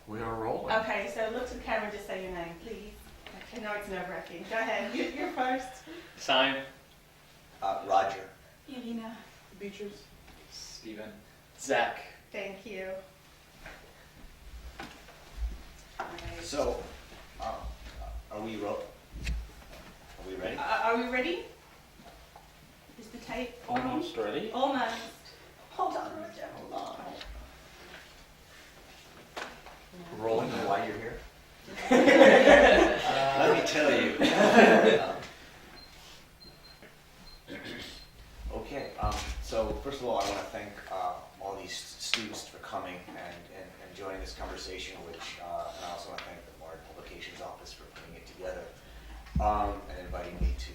We are rolling. Okay, so look to the camera and just say your name, please. Okay, no, it's nerve-wracking. Go ahead, you're first. Simon. Roger. Yelena. Beatrice. Steven. Zach. Thank you. Alright. So, are we ready? Are we ready? Is the tape on? Almost ready. Almost. Hold on, Roger, hold on. Rolling. You know why you're here? Let me tell you. Okay, so first of all, I want to thank all these students for coming and joining this conversation, and I also want to thank the Bard Publications Office for putting it together and inviting me to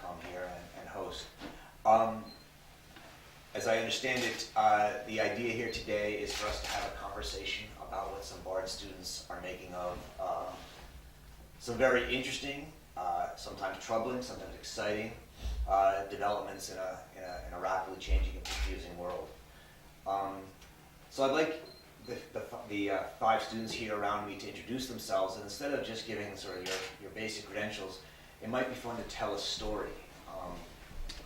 come here and host. As I understand it, the idea here today is for us to have a conversation about what some Bard students are making of some very interesting, sometimes troubling, sometimes exciting developments in a rapidly changing and confusing world. So I'd like the 5 students here around me to introduce themselves, and instead of just giving sort of your basic credentials, it might be fun to tell a story.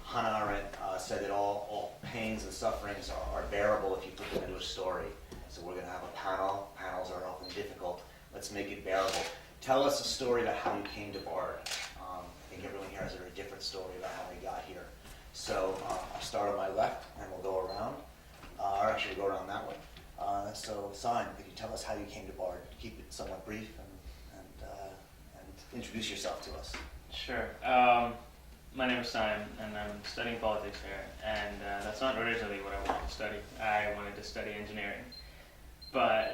Hannah Arendt said that all pains and sufferings are bearable if you put them into a story. So we're going to have a panel. Panels are often difficult. Let's make it bearable. Tell us a story about how you came to Bard. I think everyone here has a very different story about how they got here. So I'll start on my left, and we'll go around. Or actually, we'll go around that way. So Simon, could you tell us how you came to Bard? Keep it somewhat brief and introduce yourself to us. Sure. My name is Simon, and I'm studying politics here. And that's not originally what I wanted to study. I wanted to study engineering.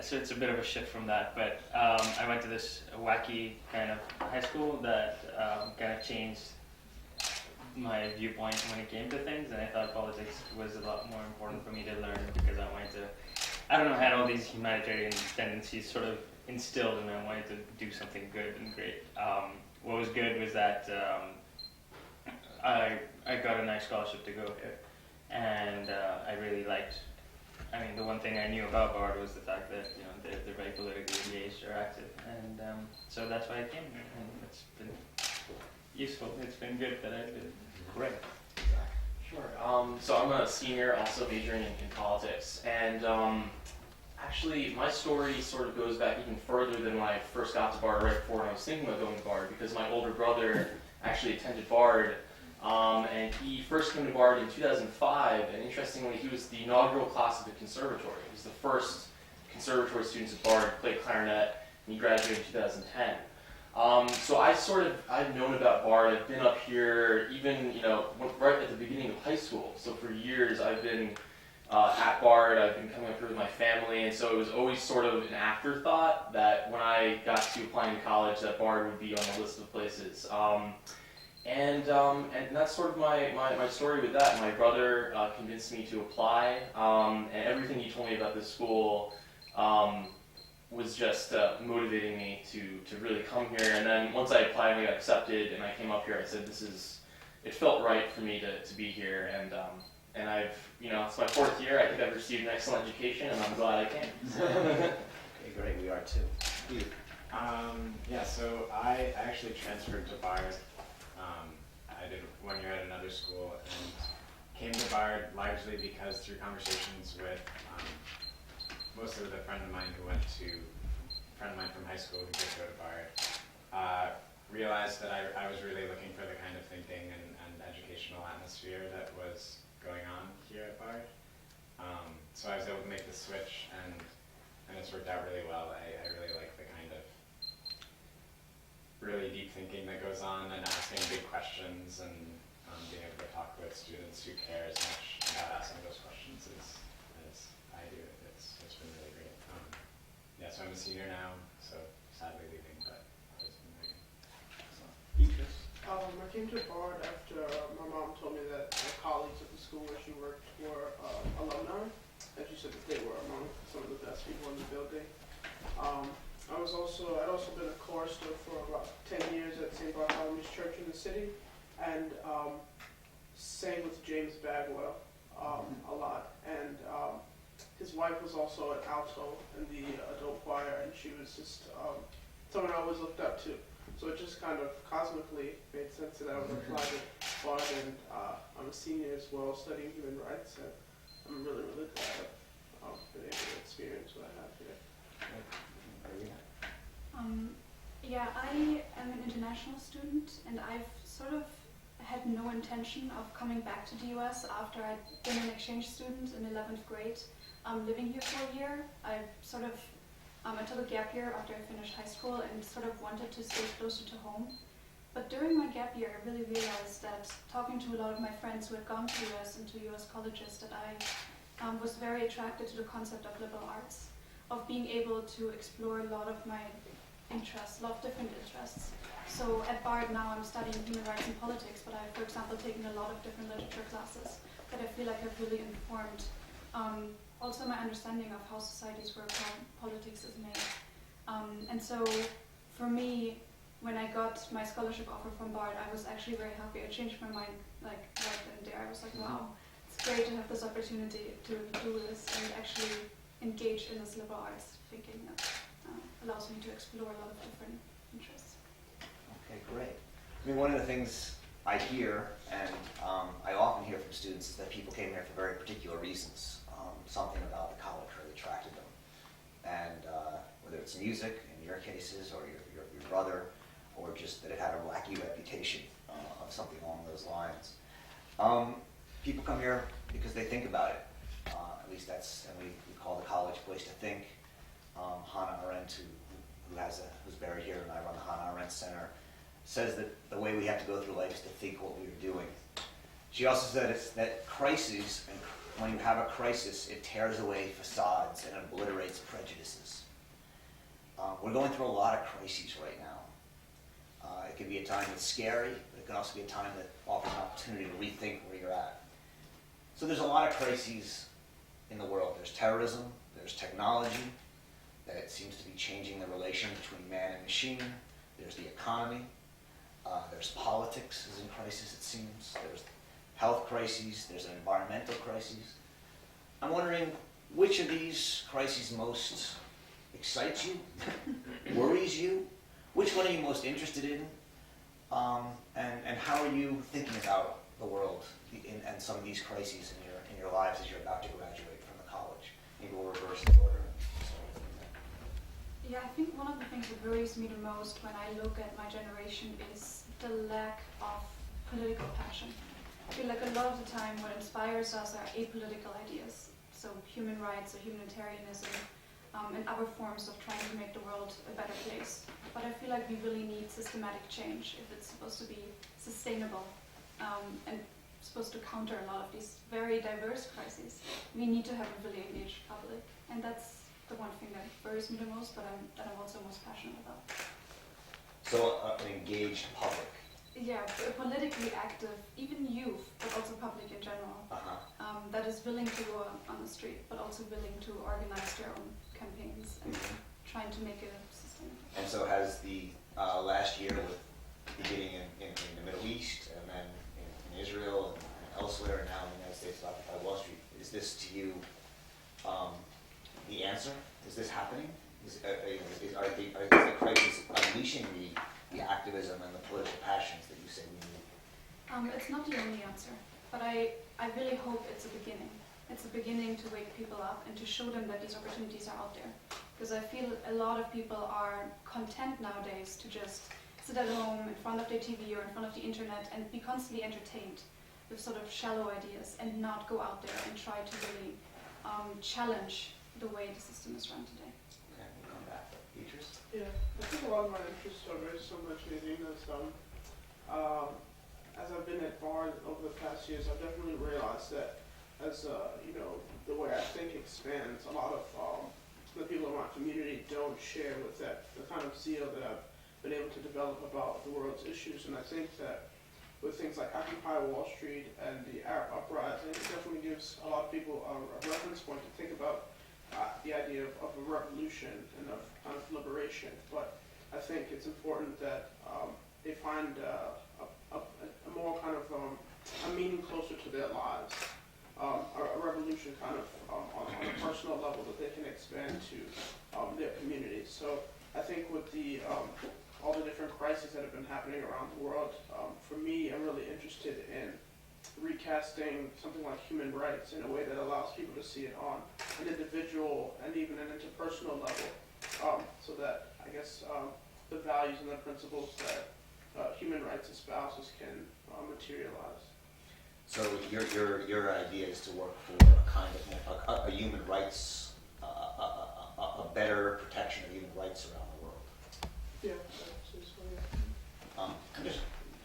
So it's a bit of a shift from that. But I went to this wacky kind of high school that kind of changed my viewpoint when it came to things. And I thought politics was a lot more important for me to learn because I wanted to, I don't know, had all these humanitarian tendencies sort of instilled, and I wanted to do something good and great. What was good was that I got a nice scholarship to go here, and I really liked. I mean, the one thing I knew about Bard was the fact that they're very politically engaged or active, and so that's why I came here, and it's been useful. It's been good that I did. Great. Sure. So I'm a senior, also majoring in politics, and actually my story sort of goes back even further than when I first got to Bard, right before I was thinking about going to Bard, because my older brother actually attended Bard. And he first came to Bard in 2005, and interestingly, he was the inaugural class of the conservatory. He was the first conservatory students at Bard to play clarinet, and he graduated in 2010. So I've known about Bard. I've been up here even, right at the beginning of high school. So for years, I've been at Bard. I've been coming up here with my family, and so it was always sort of an afterthought that when I got to applying to college, that Bard would be on the list of places. And that's sort of my story with that. My brother convinced me to apply, and everything he told me about this school was just motivating me to really come here. And then once I applied and I got accepted and I came up here, I said it felt right for me to be here. And I've, it's my 4th year. I think I've received an excellent education, and I'm glad I came. Okay, great. We are too. So I actually transferred to Bard. I did 1 year at another school and came to Bard largely because through conversations with mostly with a friend of mine from high school who did go to Bard, realized that I was really looking for the kind of thinking and educational atmosphere that was going on here at Bard. So I was able to make the switch, and it's worked out really well. I really like the kind of really deep thinking that goes on, and asking big questions, and being able to talk with students who care as much about asking those questions as I do. It's been really great. So I'm a senior now, so sadly leaving, but it's been really good. Beatrice? I came to Bard after my mom told me that my colleagues at the school where she worked were alumni, and she said that they were among some of the best people in the building. I'd also been a chorister for about 10 years at St. Bartholomew's Church in the city, and sang with James Bagwell a lot. And his wife was also an alto in the adult choir, and she was just someone I always looked up to. So it just kind of cosmically made sense that I would apply to Bard, and I'm a senior as well, studying human rights, and I'm really, really glad I've been able to experience what I have here. Yeah, I am an international student, and I've sort of had no intention of coming back to the US after I'd been an exchange student in 11th grade. Living here for a year, I sort of I took a gap year after I finished high school and sort of wanted to stay closer to home. But during my gap year, I really realized that talking to a lot of my friends who had gone to US and to US colleges, that I was very attracted to the concept of liberal arts, of being able to explore a lot of my interests, a lot of different interests. So at Bard now I'm studying human rights and politics, but I've, for example, taken a lot of different literature classes that I feel like have really informed also my understanding of how societies work, how politics is made. And so for me, when I got my scholarship offer from Bard, I was actually very happy. I changed my mind like right then and there. I was like, wow, it's great to have this opportunity to do this and actually engage in this liberal arts thinking that allows me to explore a lot of different interests. Okay, great. I mean, one of the things I hear, and I often hear from students, is that people came here for very particular reasons. Something about the college really attracted them. And whether it's music, in your cases, or your brother, or just that it had a wacky reputation of something along those lines. People come here because they think about it. At least that's, and we call the college a place to think. Hannah Arendt, who's buried here, and I run the Hannah Arendt Center, says that the way we have to go through life is to think what we are doing. She also said that crises, and when you have a crisis, it tears away facades and obliterates prejudices. We're going through a lot of crises right now. It can be a time that's scary, but it can also be a time that offers an opportunity to rethink where you're at. So there's a lot of crises in the world. There's terrorism, there's technology, that it seems to be changing the relation between man and machine. There's the economy. There's politics is in crisis, it seems. There's health crises, there's an environmental crisis. I'm wondering which of these crises most excites you, worries you, which one are you most interested in, and how are you thinking about the world and some of these crises in your lives as you're about to graduate from the college? Maybe we'll reverse the order. Yeah, I think one of the things that worries me the most when I look at my generation is the lack of political passion. I feel like a lot of the time what inspires us are apolitical ideas, so human rights or humanitarianism, and other forms of trying to make the world a better place. But I feel like we really need systematic change if it's supposed to be sustainable and supposed to counter a lot of these very diverse crises. We need to have a really engaged public, and that's the one thing that worries me the most, but that I'm also most passionate about. So an engaged public. Yeah, politically active, even youth, but also public in general, that is willing to go on the street, but also willing to organize their own campaigns and trying to make it sustainable. And so has the last year, with beginning in the Middle East, and then in Israel and elsewhere, and now in the United States, Occupy Wall Street, is this to you the answer? Is this happening? Is the crisis unleashing the activism and the political passions that you say we need? It's not the only answer, but I really hope it's a beginning. It's a beginning to wake people up and to show them that these opportunities are out there. Because I feel a lot of people are content nowadays to just sit at home in front of their TV or in front of the internet and be constantly entertained with sort of shallow ideas and not go out there and try to really challenge the way the system is run today. Okay, we'll come back. Beatrice? Yeah, I think a lot of my interests are very similar to Nina's. As I've been at Bard over the past years, I've definitely realized that as the way I think expands, a lot of the people in my community don't share with that the kind of zeal that I've been able to develop about the world's issues. And I think that with things like Occupy Wall Street and the Arab uprising, it definitely gives a lot of people a reference point to think about the idea of a revolution and of kind of liberation. But I think it's important that they find a more kind of a meaning closer to their lives, a revolution kind of on a personal level that they can expand to their communities. So I think with the all the different crises that have been happening around the world, for me, I'm really interested in recasting something like human rights in a way that allows people to see it on an individual and even an interpersonal level, so that I guess the values and the principles that human rights espouses can materialize. So your idea is to work for a kind of a human rights, a better protection of human rights around the world. Yeah, that's just what I-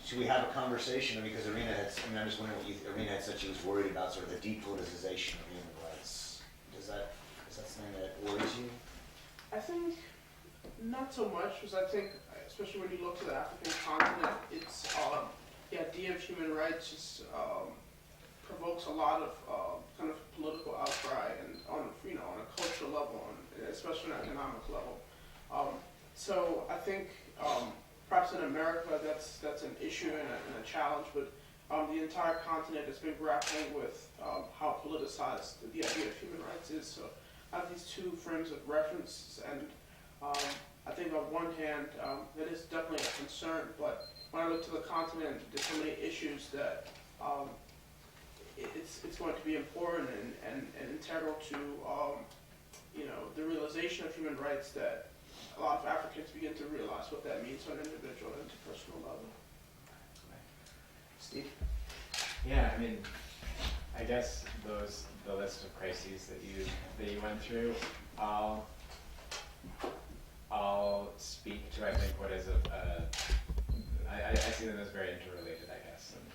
Should we have a conversation? I mean, because Arena had, I'm just wondering Arena had said she was worried about sort of the depoliticization of human rights. Is that something that worries you? I think not so much, because I think, especially when you look to the African continent, it's the idea of human rights just provokes a lot of kind of political outcry and on a cultural level and especially on an economic level. So I think perhaps in America that's an issue and a challenge, but the entire continent has been grappling with how politicized the idea of human rights is. So I have these two frames of reference, and I think on one hand, it is definitely a concern, but when I look to the continent, there's so many issues that it's going to be important and integral to the realization of human rights that a lot of Africans begin to realize what that means on an individual and interpersonal level. Steve? Yeah, I mean, I guess the list of crises that you went through, I'll speak to, I think, what is I see them as very interrelated, I guess. And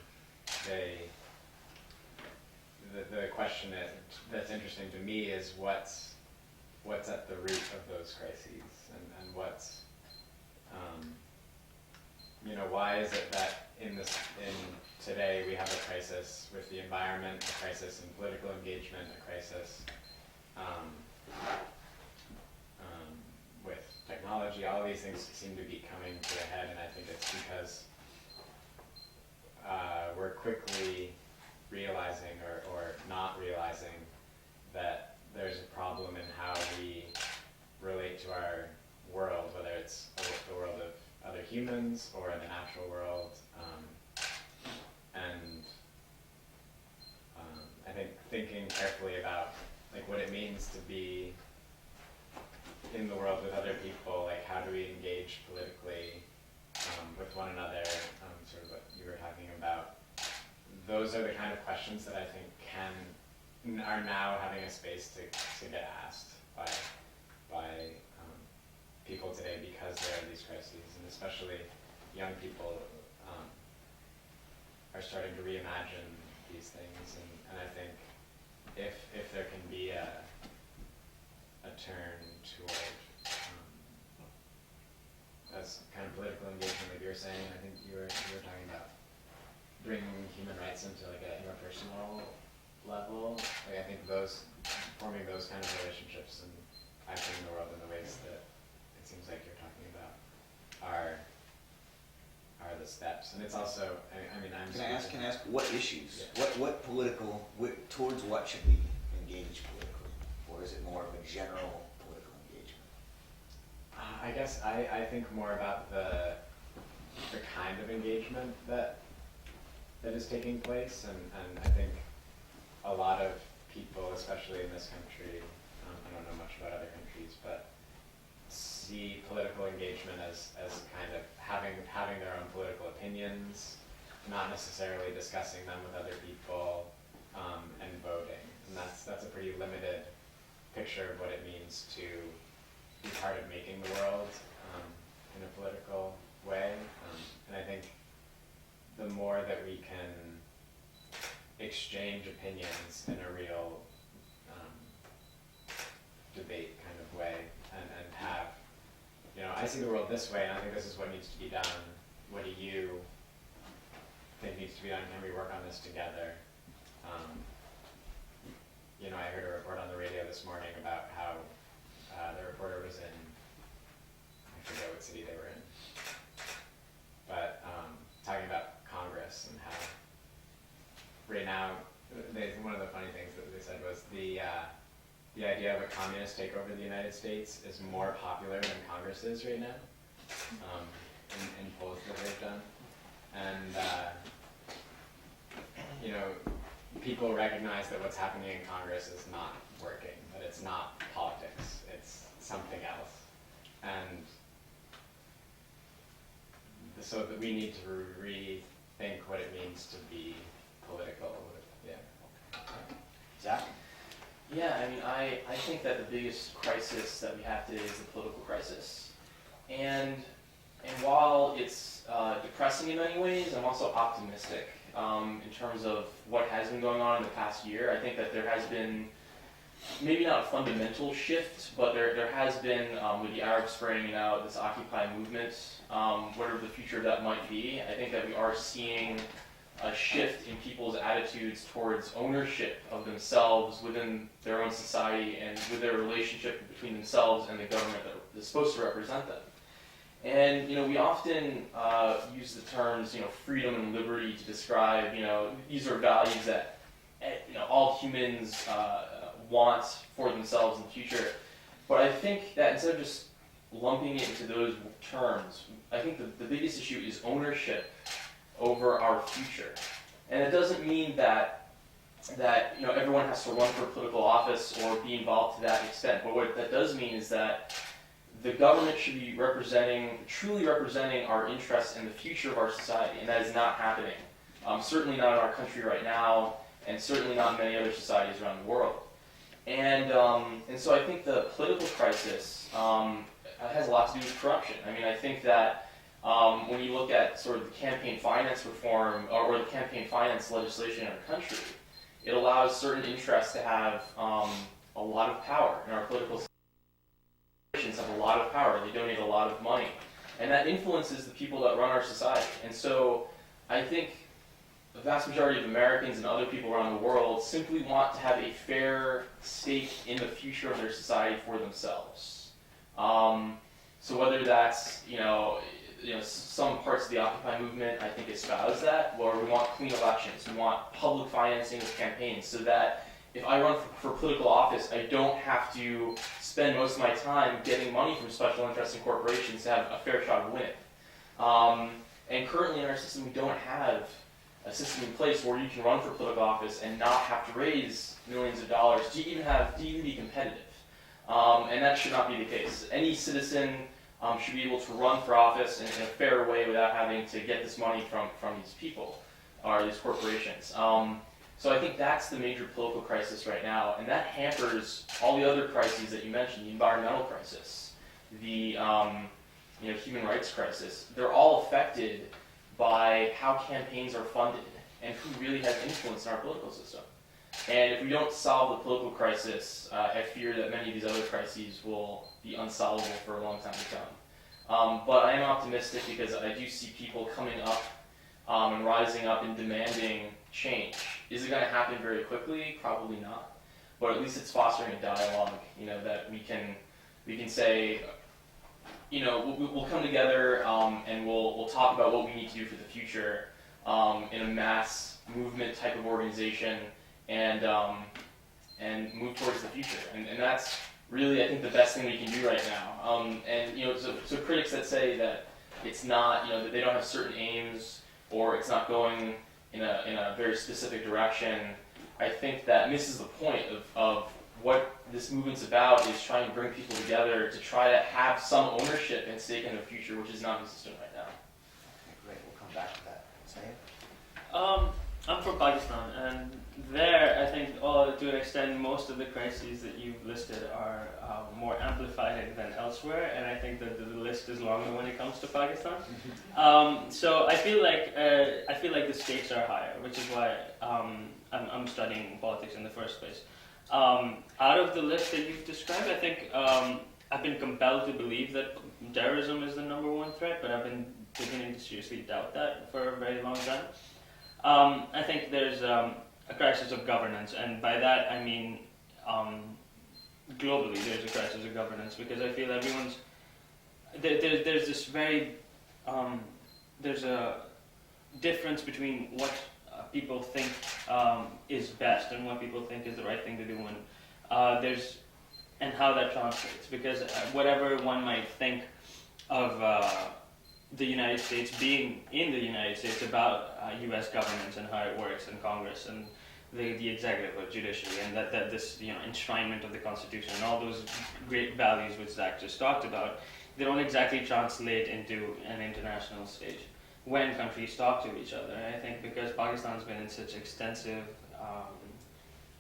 the question that's interesting to me is what's at the root of those crises, and what's why is it that in today we have a crisis with the environment, a crisis in political engagement, a crisis with technology. All of these things seem to be coming to a head, and I think it's because we're quickly realizing or not realizing that there's a problem in how we relate to our world, whether it's the world of other humans or the natural world. I think thinking carefully about what it means to be in the world with other people, how do we engage politically with one another, sort of what you were talking about. Those are the kind of questions that I think are now having a space to get asked by people today, because there are these crises, and especially young people are starting to reimagine these things, and I think if there can be a turn toward as kind of political engagement, like you were saying, I think you were talking about bringing human rights into a interpersonal level. I think forming those kind of relationships and acting in the world in the ways that it seems like you're talking about are the steps. And it's also, Can I ask what issues? Yeah. What political, towards what should we engage politically? Or is it more of a general political engagement? I guess I think more about the kind of engagement that is taking place, and I think a lot of people, especially in this country, I don't know much about other countries, but see political engagement as kind of having their own political opinions, not necessarily discussing them with other people, and voting. And that's a pretty limited picture of what it means to be part of making the world in a political way. And I think the more that we can exchange opinions in a real debate kind of way, and have, I see the world this way, and I think this is what needs to be done. What do you think needs to be done? Can we work on this together? I heard a report on the radio this morning about how the reporter was in, I forget what city they were in, but talking about Congress and how right now, one of the funny things that they said was the idea of a communist takeover of the United States is more popular than Congress is right now, in polls that they've done. And, you know, people recognize that what's happening in Congress is not working, that it's not politics, it's something else. And so that we need to rethink what it means to be political. Yeah. Zach? Yeah, I mean, I think that the biggest crisis that we have today is the political crisis. And while it's depressing in many ways, I'm also optimistic in terms of what has been going on in the past year. I think that there has been maybe not a fundamental shift, but there has been, with the Arab Spring, this Occupy movement, whatever the future of that might be, I think that we are seeing a shift in people's attitudes towards ownership of themselves within their own society and with their relationship between themselves and the government that is supposed to represent them. And, we often use the terms, freedom and liberty to describe, these are values that, all humans want for themselves in the future. But I think that instead of just lumping it into those terms, I think the biggest issue is ownership over our future. And it doesn't mean that everyone has to run for political office or be involved to that extent. But what that does mean is that the government should be truly representing our interests and the future of our society, and that is not happening. Certainly not in our country right now, and certainly not in many other societies around the world. And so I think the political crisis has a lot to do with corruption. I mean, I think that when you look at sort of the campaign finance reform or the campaign finance legislation in our country, it allows certain interests to have a lot of power in our political situations. Have a lot of power. They donate a lot of money, and that influences the people that run our society. And so I think the vast majority of Americans and other people around the world simply want to have a fair stake in the future of their society for themselves. So whether that's some parts of the Occupy movement, I think espouse that, or we want clean elections, we want public financing of campaigns, so that if I run for political office, I don't have to spend most of my time getting money from special interests and corporations to have a fair shot of winning. And currently in our system, we don't have a system in place where you can run for political office and not have to raise millions of dollars to even be competitive. And that should not be the case. Any citizen should be able to run for office in a fair way without having to get this money from these people or these corporations. So I think that's the major political crisis right now, and that hampers all the other crises that you mentioned, the environmental crisis, the human rights crisis. They're all affected by how campaigns are funded and who really has influence in our political system. And if we don't solve the political crisis, I fear that many of these other crises will be unsolvable for a long time to come. But I am optimistic because I do see people coming up and rising up and demanding change. Is it going to happen very quickly? Probably not. But at least it's fostering a dialogue, that we can say, we'll come together and we'll talk about what we need to do for the future in a mass movement type of organization and move towards the future. And that's really, I think, the best thing we can do right now. So critics that say that it's not, that they don't have certain aims or it's not going in a very specific direction, I think that misses the point of what this movement's about, is trying to bring people together to try to have some ownership and stake in the future, which is non-existent right now. Okay, great. We'll come back to that. Sam? I'm from Pakistan, and there I think to an extent most of the crises that you've listed are more amplified than elsewhere, and I think that the list is longer when it comes to Pakistan. So I feel like the stakes are higher, which is why I'm studying politics in the first place. Out of the list that you've described, I think I've been compelled to believe that terrorism is the number one threat, but I've been beginning to seriously doubt that for a very long time. I think there's a crisis of governance, and by that I mean globally there's a crisis of governance, because I feel there's this very there's a difference between what people think is best and what people think is the right thing to do, and and how that translates. Because whatever one might think of the United States being in the United States about U.S. governance and how it works, and Congress and the executive or judiciary, and that this enshrinement of the Constitution and all those great values which Zach just talked about, they don't exactly translate into an international stage when countries talk to each other. And I think because Pakistan's been in such extensive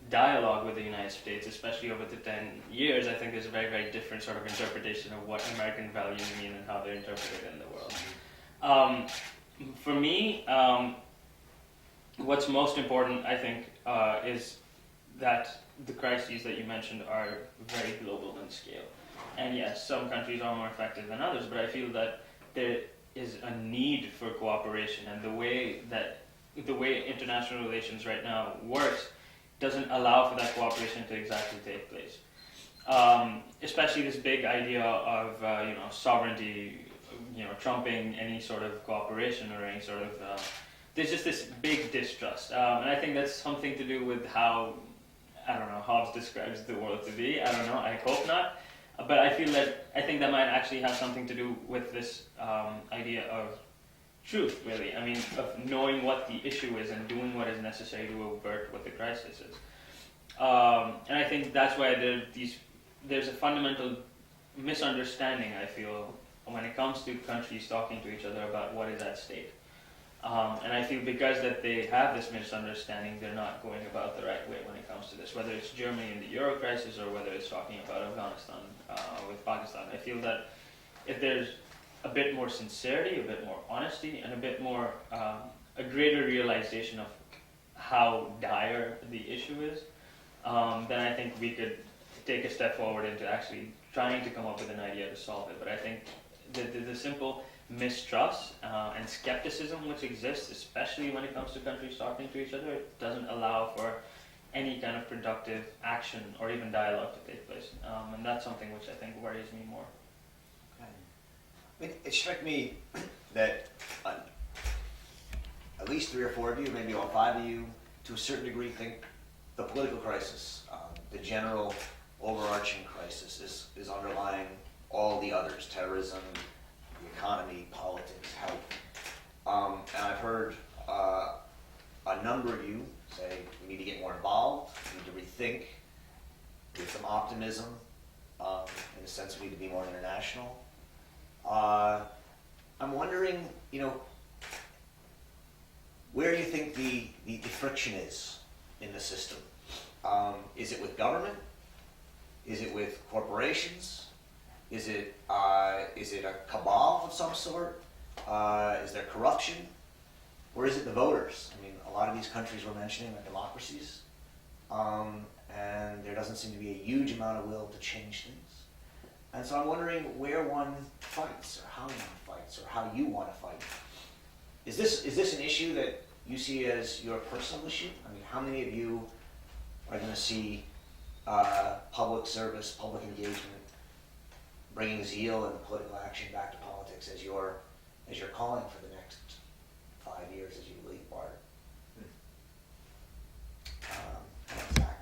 dialogue with the United States, especially over the 10 years, I think there's a very, very different sort of interpretation of what American values mean and how they're interpreted in the world. For me, what's most important, I think, is that the crises that you mentioned are very global in scale. And yes, some countries are more affected than others, but I feel that there is a need for cooperation, and the way international relations right now works doesn't allow for that cooperation to exactly take place. Especially this big idea of sovereignty, trumping any sort of cooperation or any sort of there's just this big distrust, and I think that's something to do with how, I don't know, Hobbes describes the world to be. I don't know, I hope not, but I think that might actually have something to do with this idea of truth, really. I mean, of knowing what the issue is and doing what is necessary to avert what the crisis is. And I think that's why there's a fundamental misunderstanding, I feel, when it comes to countries talking to each other about what is at stake. And I feel because that they have this misunderstanding, they're not going about the right way when it comes to this, whether it's Germany in the Euro crisis or whether it's talking about Afghanistan with Pakistan. I feel that if there's a bit more sincerity, a bit more honesty, and a bit more, a greater realization of how dire the issue is, then I think we could take a step forward into actually trying to come up with an idea to solve it. But I think the simple mistrust and skepticism which exists, especially when it comes to countries talking to each other, it doesn't allow for any kind of productive action or even dialogue to take place. And that's something which I think worries me more. It struck me that at least 3 or 4 of you, maybe all 5 of you, to a certain degree, think the political crisis, the general overarching crisis, is underlying all the others: terrorism, the economy, politics, health. And I've heard a number of you say we need to get more involved, we need to rethink, with some optimism, in the sense we need to be more international. I'm wondering, where you think the friction is in the system. Is it with government? Is it with corporations? Is it a cabal of some sort? Is there corruption? Or is it the voters? I mean, a lot of these countries we're mentioning are democracies, and there doesn't seem to be a huge amount of will to change things. And so I'm wondering where one fights, or how one fights, or how you want to fight. Is this an issue that you see as your personal issue? I mean, how many of you are going to see public service, public engagement, bringing zeal and political action back to politics as your calling for the next 5 years as you lead BARD? Zach.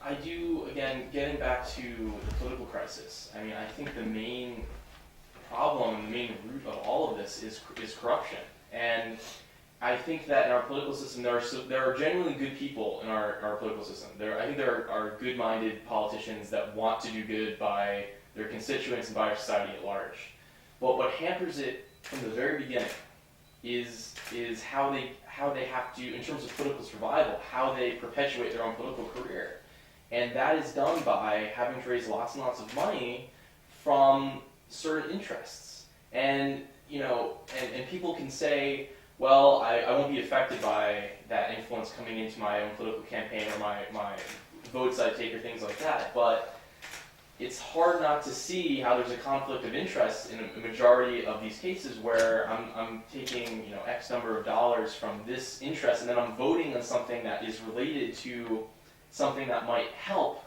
I do, again, getting back to the political crisis, I mean, I think the main problem, the main root of all of this is corruption. And I think that in our political system, there are genuinely good people in our political system. I think there are good-minded politicians that want to do good by their constituents and by our society at large. But what hampers it from the very beginning is how they have to, in terms of political survival, how they perpetuate their own political career. And that is done by having to raise lots and lots of money from certain interests. And, and people can say, well, I won't be affected by that influence coming into my own political campaign or my votes I take or things like that. But it's hard not to see how there's a conflict of interest in a majority of these cases where I'm taking X number of dollars from this interest and then I'm voting on something that is related to something that might help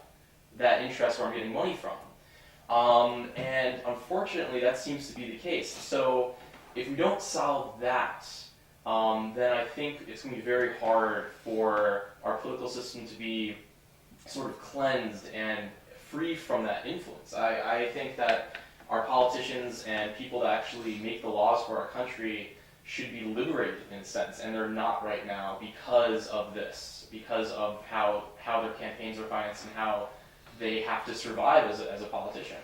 that interest where I'm getting money from. And unfortunately that seems to be the case. So if we don't solve that, then I think it's going to be very hard for our political system to be sort of cleansed and free from that influence. I think that our politicians and people that actually make the laws for our country should be liberated in a sense, and they're not right now because of this, because of how their campaigns are financed and how they have to survive as a politician.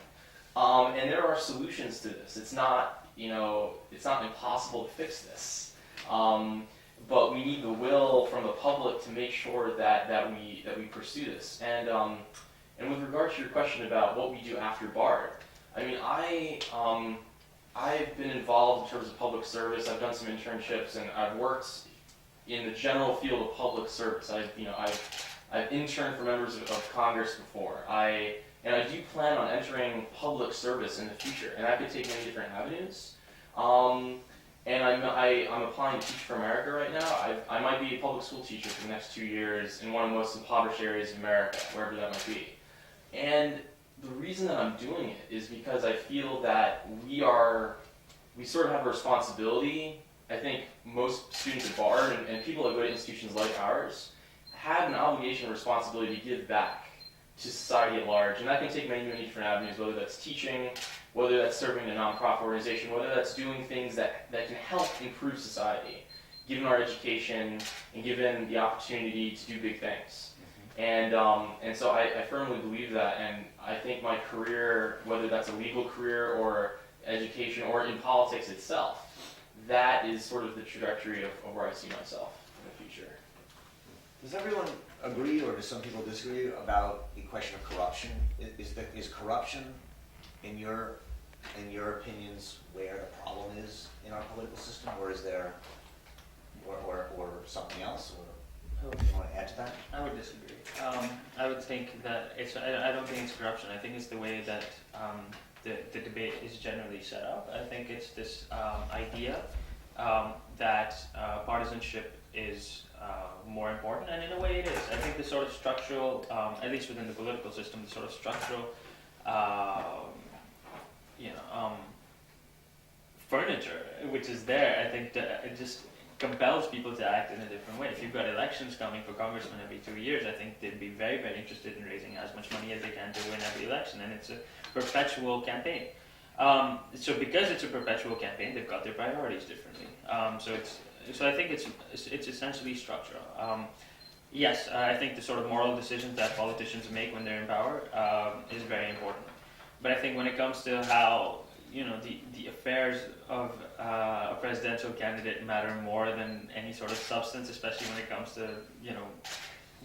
And there are solutions to this. It's not impossible to fix this. But we need the will from the public to make sure that we pursue this. And with regard to your question about what we do after BARD, I mean, I've been involved in terms of public service. I've done some internships, and I've worked in the general field of public service. I've interned for members of Congress before. And I do plan on entering public service in the future, and that could take many different avenues. And I'm applying to Teach for America right now. I might be a public school teacher for the next 2 years in one of the most impoverished areas of America, wherever that might be. And the reason that I'm doing it is because I feel that we sort of have a responsibility. I think most students at BARD and people that go to institutions like ours have an obligation and responsibility to give back to society at large. And that can take many, many different avenues, whether that's teaching, whether that's serving a nonprofit organization, whether that's doing things that can help improve society, given our education and given the opportunity to do big things. And so I firmly believe that, and I think my career, whether that's a legal career or education or in politics itself, that is sort of the trajectory of where I see myself in the future. Does everyone agree, or do some people disagree about the question of corruption? Is corruption, in your opinions, where the problem is in our political system, or is there, or something else? Or do you want to add to that? I would disagree. I would think that I don't think it's corruption. I think it's the way that the debate is generally set up. I think it's this idea that partisanship is more important, and in a way it is. I think the sort of structural, at least within the political system, the sort of structural, furniture which is there, I think that it just compels people to act in a different way. If you've got elections coming for congressmen every 2 years, I think they'd be very, very interested in raising as much money as they can to win every election, and it's a perpetual campaign. So because it's a perpetual campaign, they've got their priorities differently. So I think it's essentially structural. Yes, I think the sort of moral decisions that politicians make when they're in power is very important. But I think when it comes to how the affairs of a presidential candidate matter more than any sort of substance, especially when it comes to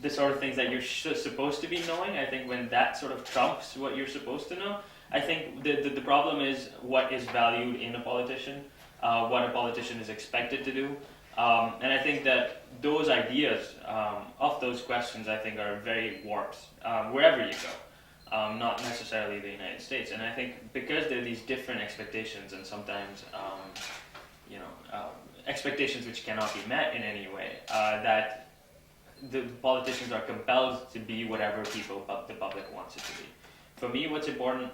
the sort of things that you're supposed to be knowing. I think when that sort of trumps what you're supposed to know, I think the problem is what is valued in a politician, what a politician is expected to do. And I think that those ideas of those questions, I think, are very warped wherever you go. Not necessarily the United States. And I think because there are these different expectations, and sometimes expectations which cannot be met in any way, that the politicians are compelled to be whatever the public wants it to be. For me, what's important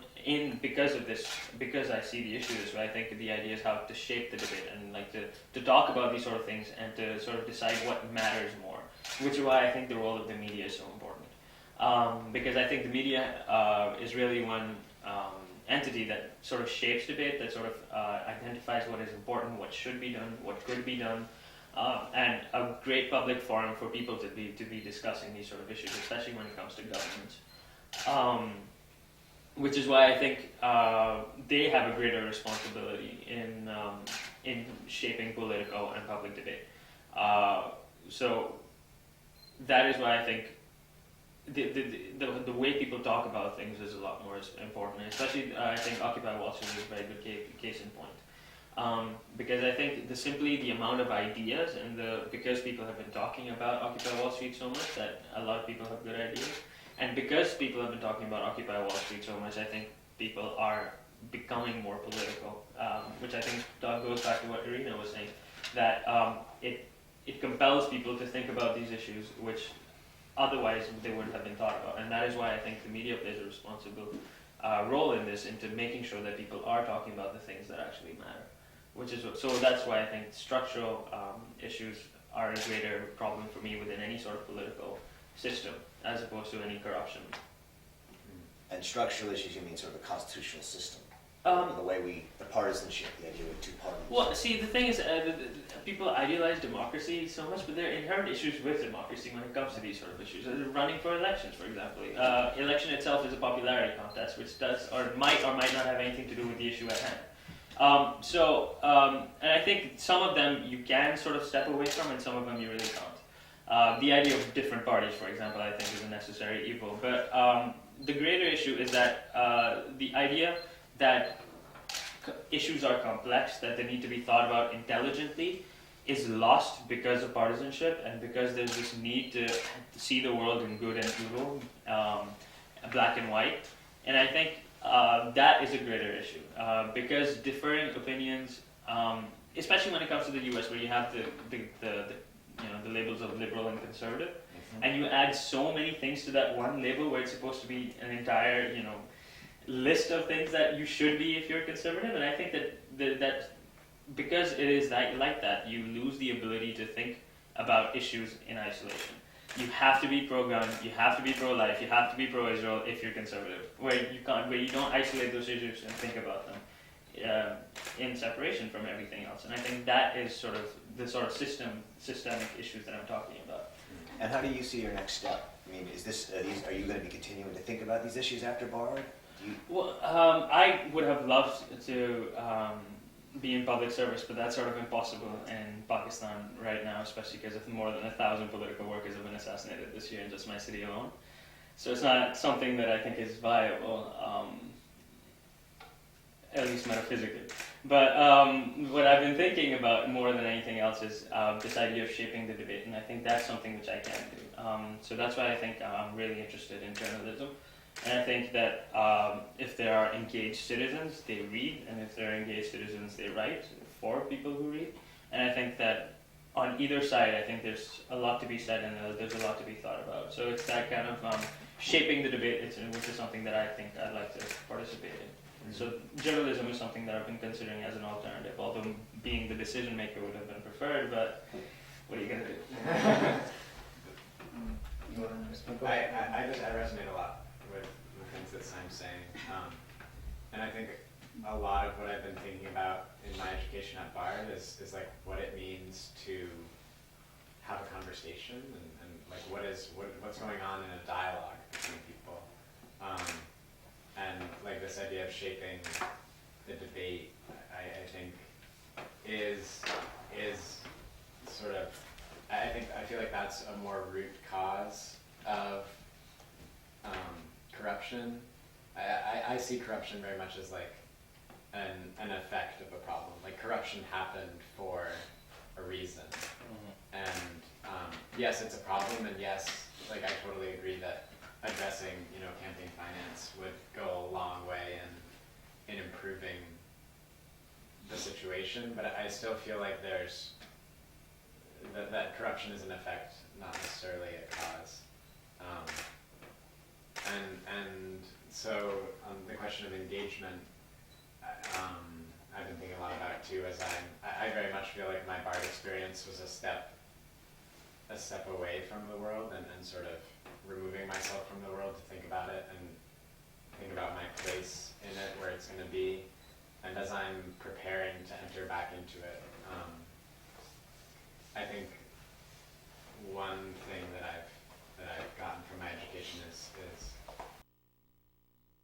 because I see the issue this way, I think the idea is how to shape the debate and to talk about these sort of things and to sort of decide what matters more, which is why I think the role of the media is so important. Because I think the media is really one entity that sort of shapes debate, that sort of identifies what is important, what should be done, what could be done, and a great public forum for people to be discussing these sort of issues, especially when it comes to government. Which is why I think they have a greater responsibility in shaping political and public debate. So that is why I think the way people talk about things is a lot more important. Especially, I think Occupy Wall Street is a very good case in point. Because I think simply the amount of ideas because people have been talking about Occupy Wall Street so much that a lot of people have good ideas. And because people have been talking about Occupy Wall Street so much, I think people are becoming more political, which I think goes back to what Irina was saying, that it compels people to think about these issues, which otherwise they wouldn't have been thought about. And that is why I think the media plays a responsible role in this, into making sure that people are talking about the things that actually matter. So that's why I think structural issues are a greater problem for me within any sort of political system, as opposed to any corruption. And structural issues, you mean sort of the constitutional system? Um, the partisanship, the idea with two parties. Well, see, the thing is, people idealize democracy so much, but there are inherent issues with democracy when it comes to these sort of issues. Running for elections, for example. Election itself is a popularity contest, which does or might not have anything to do with the issue at hand. And I think some of them you can sort of step away from, and some of them you really can't. The idea of different parties, for example, I think is a necessary evil. But the greater issue is that the idea that issues are complex, that they need to be thought about intelligently, is lost because of partisanship and because there's this need to see the world in good and evil, black and white. And I think that is a greater issue because differing opinions, especially when it comes to the U.S., where you have the labels of liberal and conservative, and you add so many things to that one label where it's supposed to be an entire list of things that you should be if you're conservative. And I think that because it is like that, you lose the ability to think about issues in isolation. You have to be pro-gun, you have to be pro-life, you have to be pro-Israel if you're conservative. Where you don't isolate those issues and think about them in separation from everything else. And I think that is sort of the sort of systemic issues that I'm talking about. And how do you see your next step? I mean, are you going to be continuing to think about these issues after Bard? Well, I would have loved to be in public service, but that's sort of impossible in Pakistan right now, especially because more than 1,000 political workers have been assassinated this year in just my city alone. So it's not something that I think is viable, at least metaphysically. But what I've been thinking about more than anything else is this idea of shaping the debate, and I think that's something which I can do. So that's why I think I'm really interested in journalism. And I think that if there are engaged citizens, they read, and if there are engaged citizens, they write for people who read. And I think that on either side, I think there's a lot to be said and there's a lot to be thought about. So it's that kind of shaping the debate, which is something that I think I'd like to participate in. So journalism is something that I've been considering as an alternative, although being the decision maker would have been preferred, but what are you going to do? I resonate a lot with the things that Simon's saying. And I think a lot of what I've been thinking about in my education at Bard is like what it means to have a conversation and like what's going on in a dialogue between people. And like this idea of shaping the debate, I think is sort of, I feel like that's a more root cause of corruption. I see corruption very much as like an effect of a problem. Like corruption happened for a reason. And yes, it's a problem, and yes, like I totally agree that addressing, campaign finance would go a long way in improving the situation, but I still feel like there's that corruption is an effect, not necessarily a cause. And so the question of engagement, I've been thinking a lot about it too, as I very much feel like my Bard experience was a step away from the world and sort of removing myself from the world to think about it and think about my place in it, where it's going to be. And as I'm preparing to enter back into it, I think one thing that I've gotten from my education is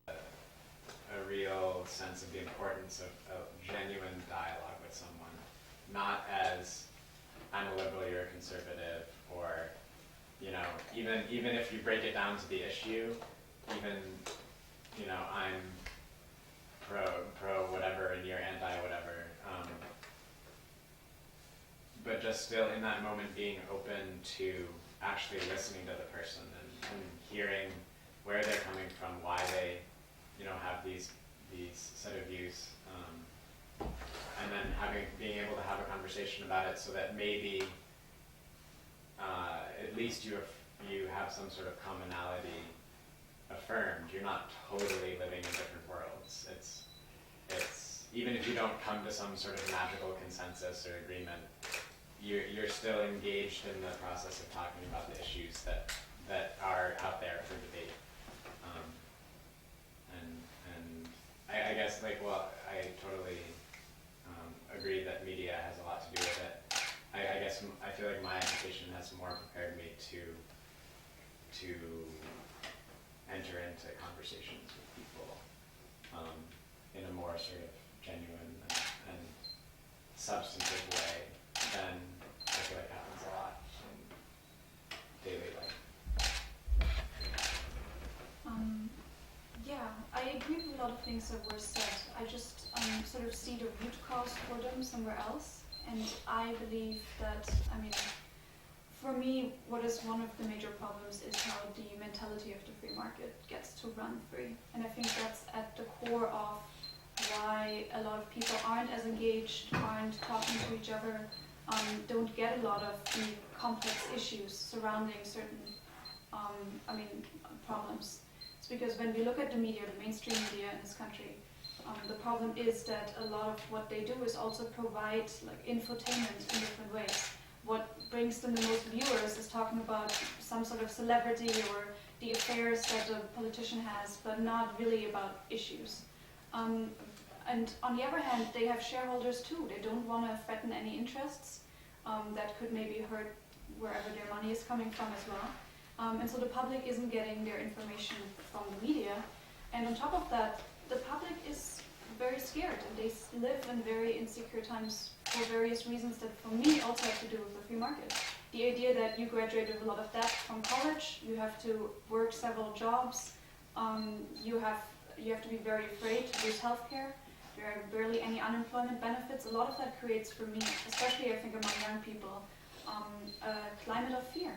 a real sense of the importance of genuine dialogue with someone, not as I'm a liberal, you're a conservative, or even if you break it down to the issue, even I'm pro whatever and you're anti whatever, but just still in that moment being open to actually listening to the person and hearing where they're coming from, why they have these set of views, and then being able to have a conversation about it, so that maybe at least you have some sort of commonality affirmed. You're not totally living in different worlds. It's even if you don't come to some sort of magical consensus or agreement, you're still engaged in the process of talking about the issues that are out there for debate. And I guess, like, well, I totally agree that media has a lot to do with it. I guess I feel like my education has more prepared me to enter into conversations with people in a more sort of genuine and substantive way than I feel like happens a lot in daily life. Yeah, I agree with a lot of things that were said. I just sort of see the root cause for them somewhere else. And I believe that, I mean, for me, what is one of the major problems is how the mentality of the free market gets to run free. And I think that's at the core of why a lot of people aren't as engaged, aren't talking to each other, don't get a lot of the complex issues surrounding certain, problems. It's because when we look at the media, the mainstream media in this country, the problem is that a lot of what they do is also provide like infotainment in different ways. What brings them the most viewers is talking about some sort of celebrity or the affairs that a politician has, but not really about issues. And on the other hand, they have shareholders too. They don't want to threaten any interests that could maybe hurt wherever their money is coming from as well. And so the public isn't getting their information from the media. And on top of that, the public is very scared and they live in very insecure times for various reasons that for me also have to do with the free market. The idea that you graduate with a lot of debt from college, you have to work several jobs, you have to be very afraid to lose healthcare, there are barely any unemployment benefits. A lot of that creates for me, especially I think among young people, a climate of fear,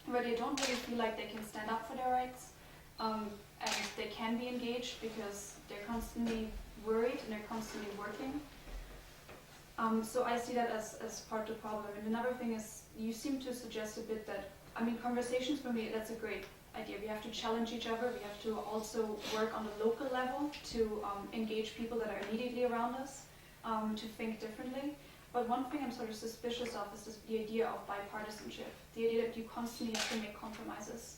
where they don't really feel like they can stand up for their rights, and they can be engaged because they're constantly worried and they're constantly working. So I see that as part of the problem. And another thing is, you seem to suggest a bit that, I mean, conversations for me, that's a great idea. We have to challenge each other. We have to also work on the local level to engage people that are immediately around us, to think differently. But one thing I'm sort of suspicious of is the idea of bipartisanship, the idea that you constantly have to make compromises.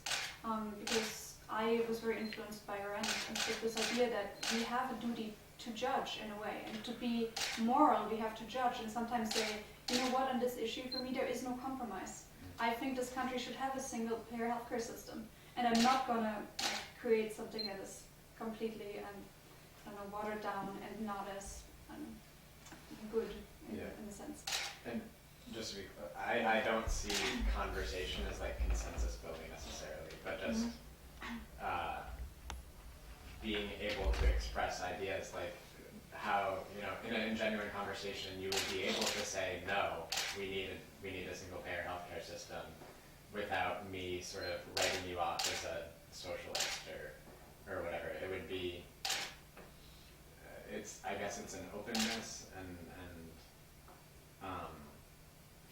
Because I was very influenced by Arendt, and so this idea that we have a duty to judge in a way, and to be moral, we have to judge, and sometimes say, you know what, on this issue, for me, there is no compromise. I think this country should have a single-payer healthcare system, and I'm not going to create something that is completely, watered down and not as good in a sense. And just to be clear, I don't see conversation as like consensus building necessarily, but just being able to express ideas, like how, in genuine conversation, you would be able to say, no, we need a single payer healthcare system, without me sort of writing you off as a socialist or whatever. It would be, I guess it's an openness and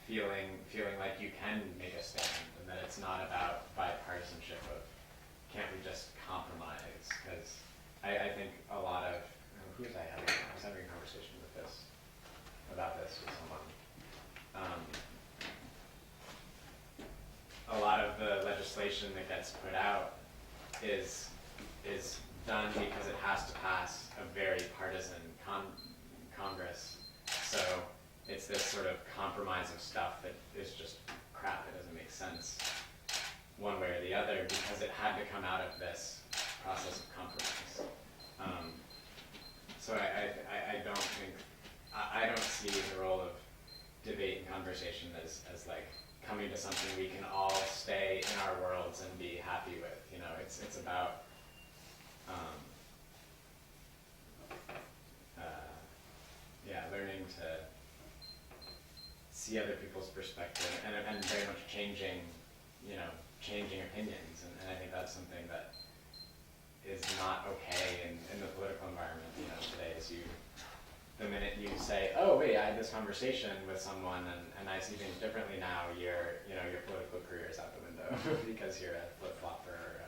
feeling like you can make a stand, and that it's not about bipartisanship of, can't we just compromise? Because I think a lot of, who was I having? I was having a conversation about this with someone. A lot of the legislation that gets put out is done because it has to pass a very partisan Congress. So it's this sort of compromise of stuff that is just crap. It doesn't make sense one way or the other because it had to come out of this process of compromise. So I don't think, I don't see the role of debate and conversation as like coming to something we can all stay in our worlds and be happy with. It's about learning to see other people's perspective and very much changing opinions. And I think that's something that is not okay in the political environment, today. The minute you say, oh wait, I had this conversation with someone and I see things differently now, your political career is out the window because you're a flip-flopper or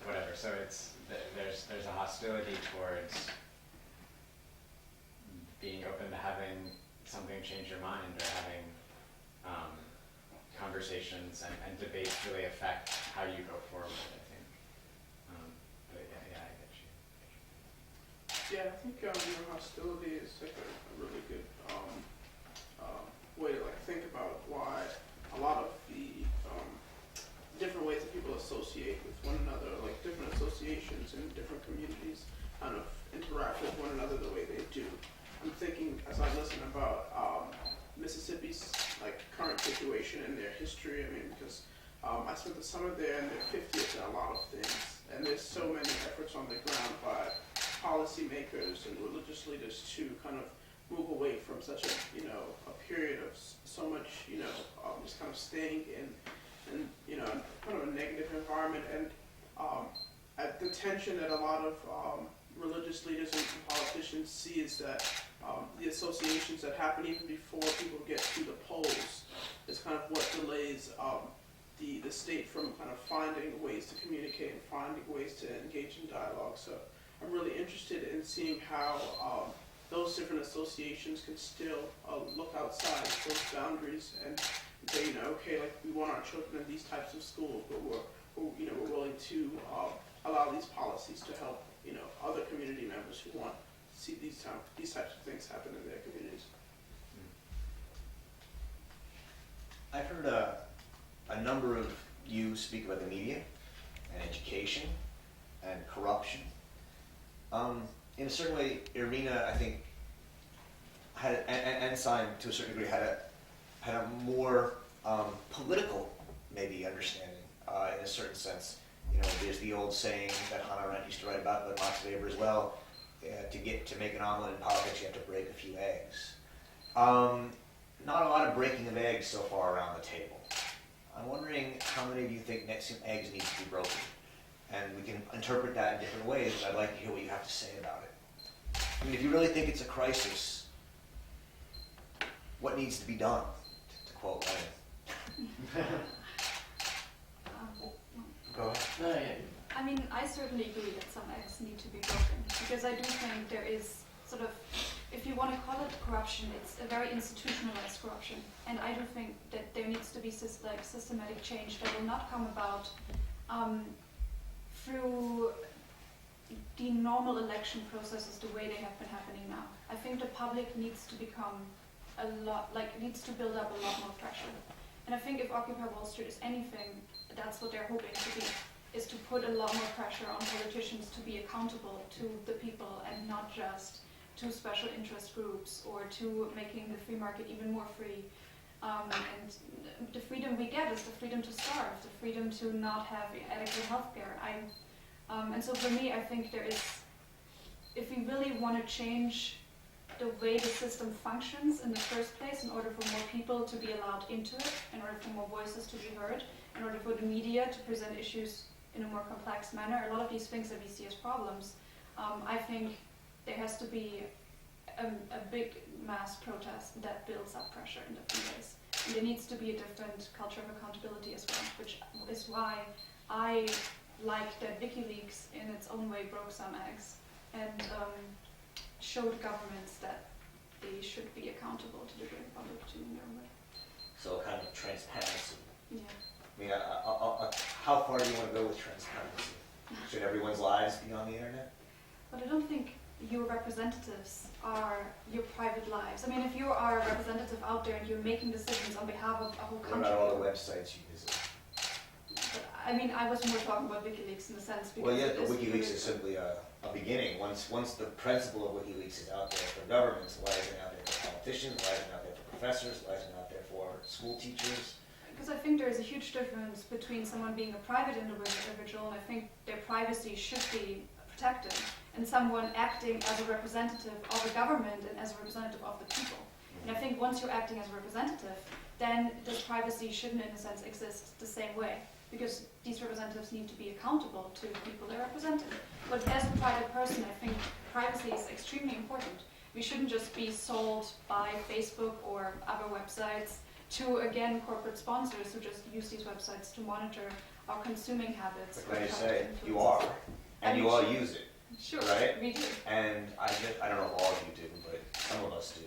whatever. So there's a hostility towards being open to having something change your mind or having conversations and debates really affect how you go forward, I think. But yeah, I get you. Yeah, I think hostility is like a really good way to like think about why a lot of the different ways that people associate with one another, like different associations in different communities, kind of interact with one another the way they do. I'm thinking as I listen about Mississippi's like current situation and their history. I mean, because I spent the summer there and they're 50th in a lot of things, and there's so many efforts on the ground by policymakers and religious leaders to kind of move away from such a a period of so much just kind of staying in kind of a negative environment, and at the tension that a lot of religious leaders and politicians see is that the associations that happen even before people get to the polls is kind of what delays the state from kind of finding ways to communicate and finding ways to engage in dialogue. So I'm really interested in seeing how those different associations can still look outside those boundaries and say, okay, like we want our children in these types of schools, but we're willing to allow these policies to help other community members who want to see these types of things happen in their communities. I've heard a number of you speak about the media and education and corruption. In a certain way, Irina, I think, and Simon, to a certain degree, had a more political, maybe, understanding in a certain sense. There's the old saying that Hannah Arendt used to write about, but Max Weber as well. To make an omelet in politics, you have to break a few eggs. Not a lot of breaking of eggs so far around the table. I'm wondering how many of you think some eggs need to be broken, and we can interpret that in different ways. But I'd like to hear what you have to say about it. I mean, if you really think it's a crisis, what needs to be done? To quote Lenin. Go ahead. No, yeah. I mean, I certainly agree that some eggs need to be broken, because I do think there is sort of, if you want to call it corruption, it's a very institutionalized corruption. And I do think that there needs to be systematic change that will not come about through the normal election processes the way they have been happening now. I think the public needs to become needs to build up a lot more pressure. And I think if Occupy Wall Street is anything, that's what they're hoping to be, is to put a lot more pressure on politicians to be accountable to the people and not just to special interest groups or to making the free market even more free. And the freedom we get is the freedom to starve, the freedom to not have adequate health care. And so for me, I think there is, if we really want to change the way the system functions in the first place, in order for more people to be allowed into it, in order for more voices to be heard, in order for the media to present issues in a more complex manner, a lot of these things that we see as problems, I think there has to be a big mass protest that builds up pressure in different ways. And there needs to be a different culture of accountability as well, which is why I like that WikiLeaks in its own way broke some eggs and showed governments that they should be accountable to the great public too in their way. So kind of transparency. Yeah. I mean, how far do you want to go with transparency? Should everyone's lives be on the internet? But I don't think your representatives are your private lives. I mean, if you are a representative out there and you're making decisions on behalf of a whole What country. about all the websites you visit? But, I mean, I was more talking about WikiLeaks in the sense because Well, yeah, it but is WikiLeaks really- is simply a beginning. Once the principle of WikiLeaks is out there for governments, why isn't it out there for politicians? Why isn't it out there for professors? Why isn't it out there for school teachers? Because I think there is a huge difference between someone being a private individual, and I think their privacy should be protected, and someone acting as a representative of a government and as a representative of the people. And I think once you're acting as a representative, then this privacy shouldn't, in a sense, exist the same way, because these representatives need to be accountable to the people they're representing. But as a private person, I think privacy is extremely important. We shouldn't just be sold by Facebook or other websites to, again, corporate sponsors who just use these websites to monitor our consuming habits. Like or I try to say, influence you us. are, and you all use it. Sure, Right? we do. And I don't know if all of you do, but some of us do.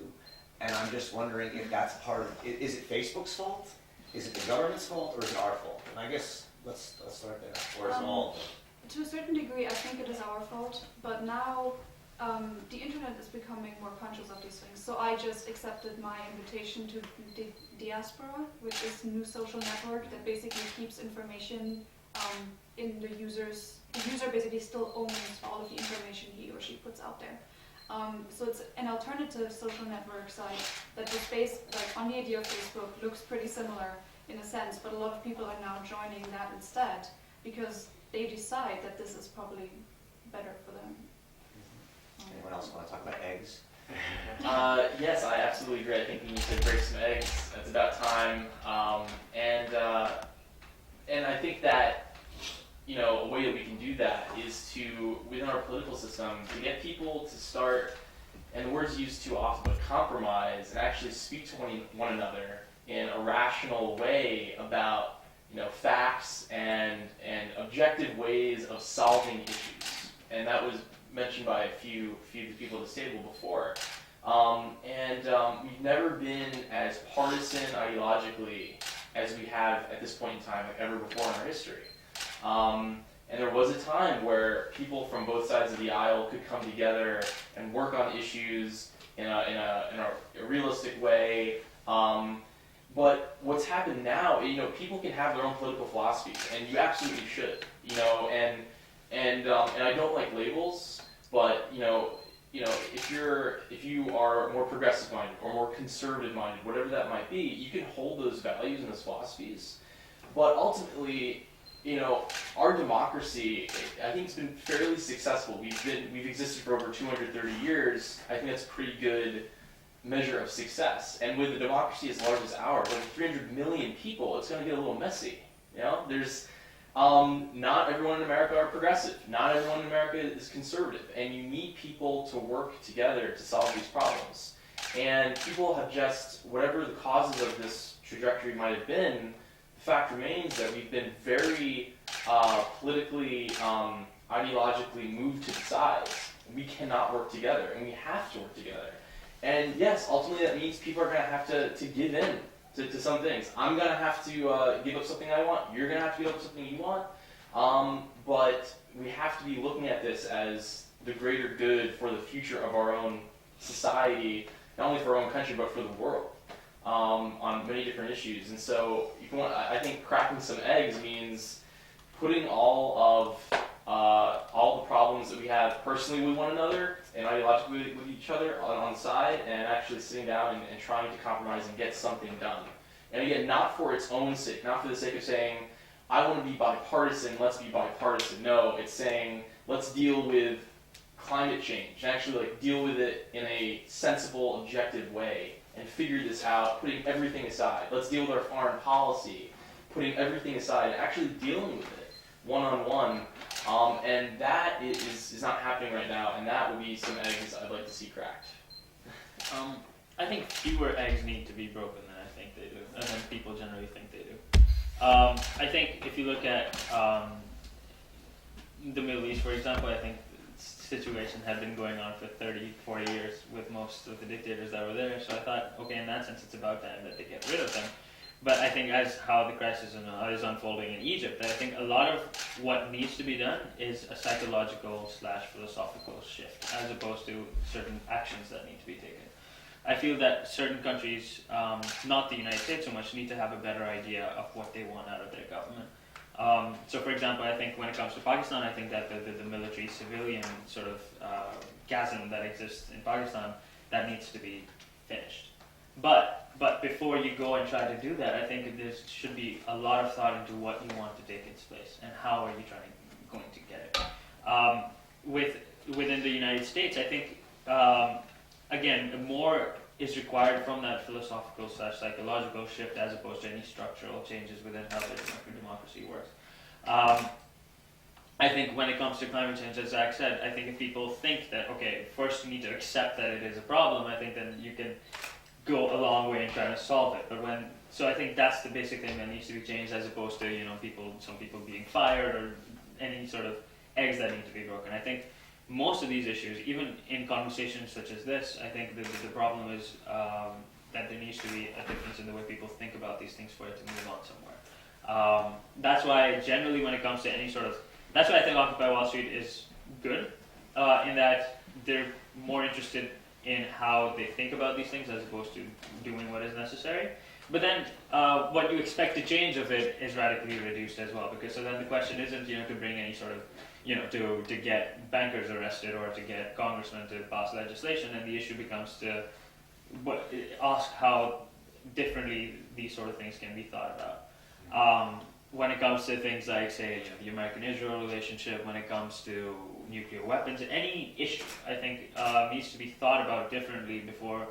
And I'm just wondering if that's part of, is it Facebook's fault? Is it the government's fault, or is it our fault? And I guess let's start there, or is it all of them? To a certain degree, I think it is our fault, but now the internet is becoming more conscious of these things. So I just accepted my invitation to Diaspora, which is a new social network that basically keeps information in the user's. The user basically still owns all of the information he or she puts out there. So it's an alternative social network site that was based on the idea of Facebook, looks pretty similar in a sense, but a lot of people are now joining that instead because they decide that this is probably better for them. Anyone else want to talk about eggs? Yes, I absolutely agree. I think we need to break some eggs. It's about time. And I think that, a way that we can do that is to, within our political system, to get people to start, and the word's used too often, but compromise and actually speak to one another in a rational way about, facts and objective ways of solving issues. And that was mentioned by a few people at this table before. We've never been as partisan ideologically as we have at this point in time, like ever before in our history. And there was a time where people from both sides of the aisle could come together and work on issues in a realistic way. But what's happened now, people can have their own political philosophies, and you absolutely should. And I don't like labels, but if you are more progressive minded or more conservative minded, whatever that might be, you can hold those values and those philosophies. But ultimately, our democracy, I think, it's been fairly successful. We've existed for over 230 years. I think that's a pretty good measure of success. And with a democracy as large as ours, over 300 million people, it's going to get a little messy. There's not everyone in America are progressive. Not everyone in America is conservative. And you need people to work together to solve these problems. And people have just, whatever the causes of this trajectory might have been, the fact remains that we've been very politically, ideologically moved to the sides. We cannot work together, and we have to work together. And yes, ultimately that means people are going to have to give in to some things. I'm going to have to give up something I want. You're going to have to give up something you want. But we have to be looking at this as the greater good for the future of our own society, not only for our own country, but for the world, on many different issues. And so I think cracking some eggs means putting all the problems that we have personally with one another and ideologically with each other on the side, and actually sitting down and trying to compromise and get something done. And again, not for its own sake, not for the sake of saying, I want to be bipartisan, let's be bipartisan. No, it's saying, let's deal with climate change and actually deal with it in a sensible, objective way and figure this out, putting everything aside. Let's deal with our foreign policy, putting everything aside, and actually dealing with it one-on-one. And that is not happening right now, and that would be some eggs I'd like to see cracked. I think fewer eggs need to be broken than I think they do, and than people generally think they do. I think if you look at the Middle East, for example, I think the situation had been going on for 30, 40 years with most of the dictators that were there, so I thought, okay, in that sense it's about time that they get rid of them. But I think as how the crisis is unfolding in Egypt, I think a lot of what needs to be done is a psychological / philosophical shift, as opposed to certain actions that need to be taken. I feel that certain countries, not the United States so much, need to have a better idea of what they want out of their government. So for example, I think when it comes to Pakistan, I think that the military-civilian sort of chasm that exists in Pakistan, that needs to be finished. But before you go and try to do that, I think there should be a lot of thought into what you want to take its place and how are you going to get it. Within the United States, I think, again, more is required from that philosophical / psychological shift as opposed to any structural changes within how the democracy works. I think when it comes to climate change, as Zach said, I think if people think that, okay, first you need to accept that it is a problem, I think then you can go a long way in trying to solve it. So I think that's the basic thing that needs to be changed, as opposed to some people being fired or any sort of eggs that need to be broken. I think most of these issues, even in conversations such as this, I think the problem is that there needs to be a difference in the way people think about these things for it to move on somewhere. That's why generally when it comes to any sort of, that's why I think Occupy Wall Street is good, in that they're more interested in how they think about these things as opposed to doing what is necessary. But then what you expect to change of it is radically reduced as well, because so then the question isn't, to bring any sort of, to get bankers arrested or to get congressmen to pass legislation, and the issue becomes to ask how differently these sort of things can be thought about. When it comes to things like, say, the American-Israel relationship, when it comes to nuclear weapons, any issue, I think, needs to be thought about differently before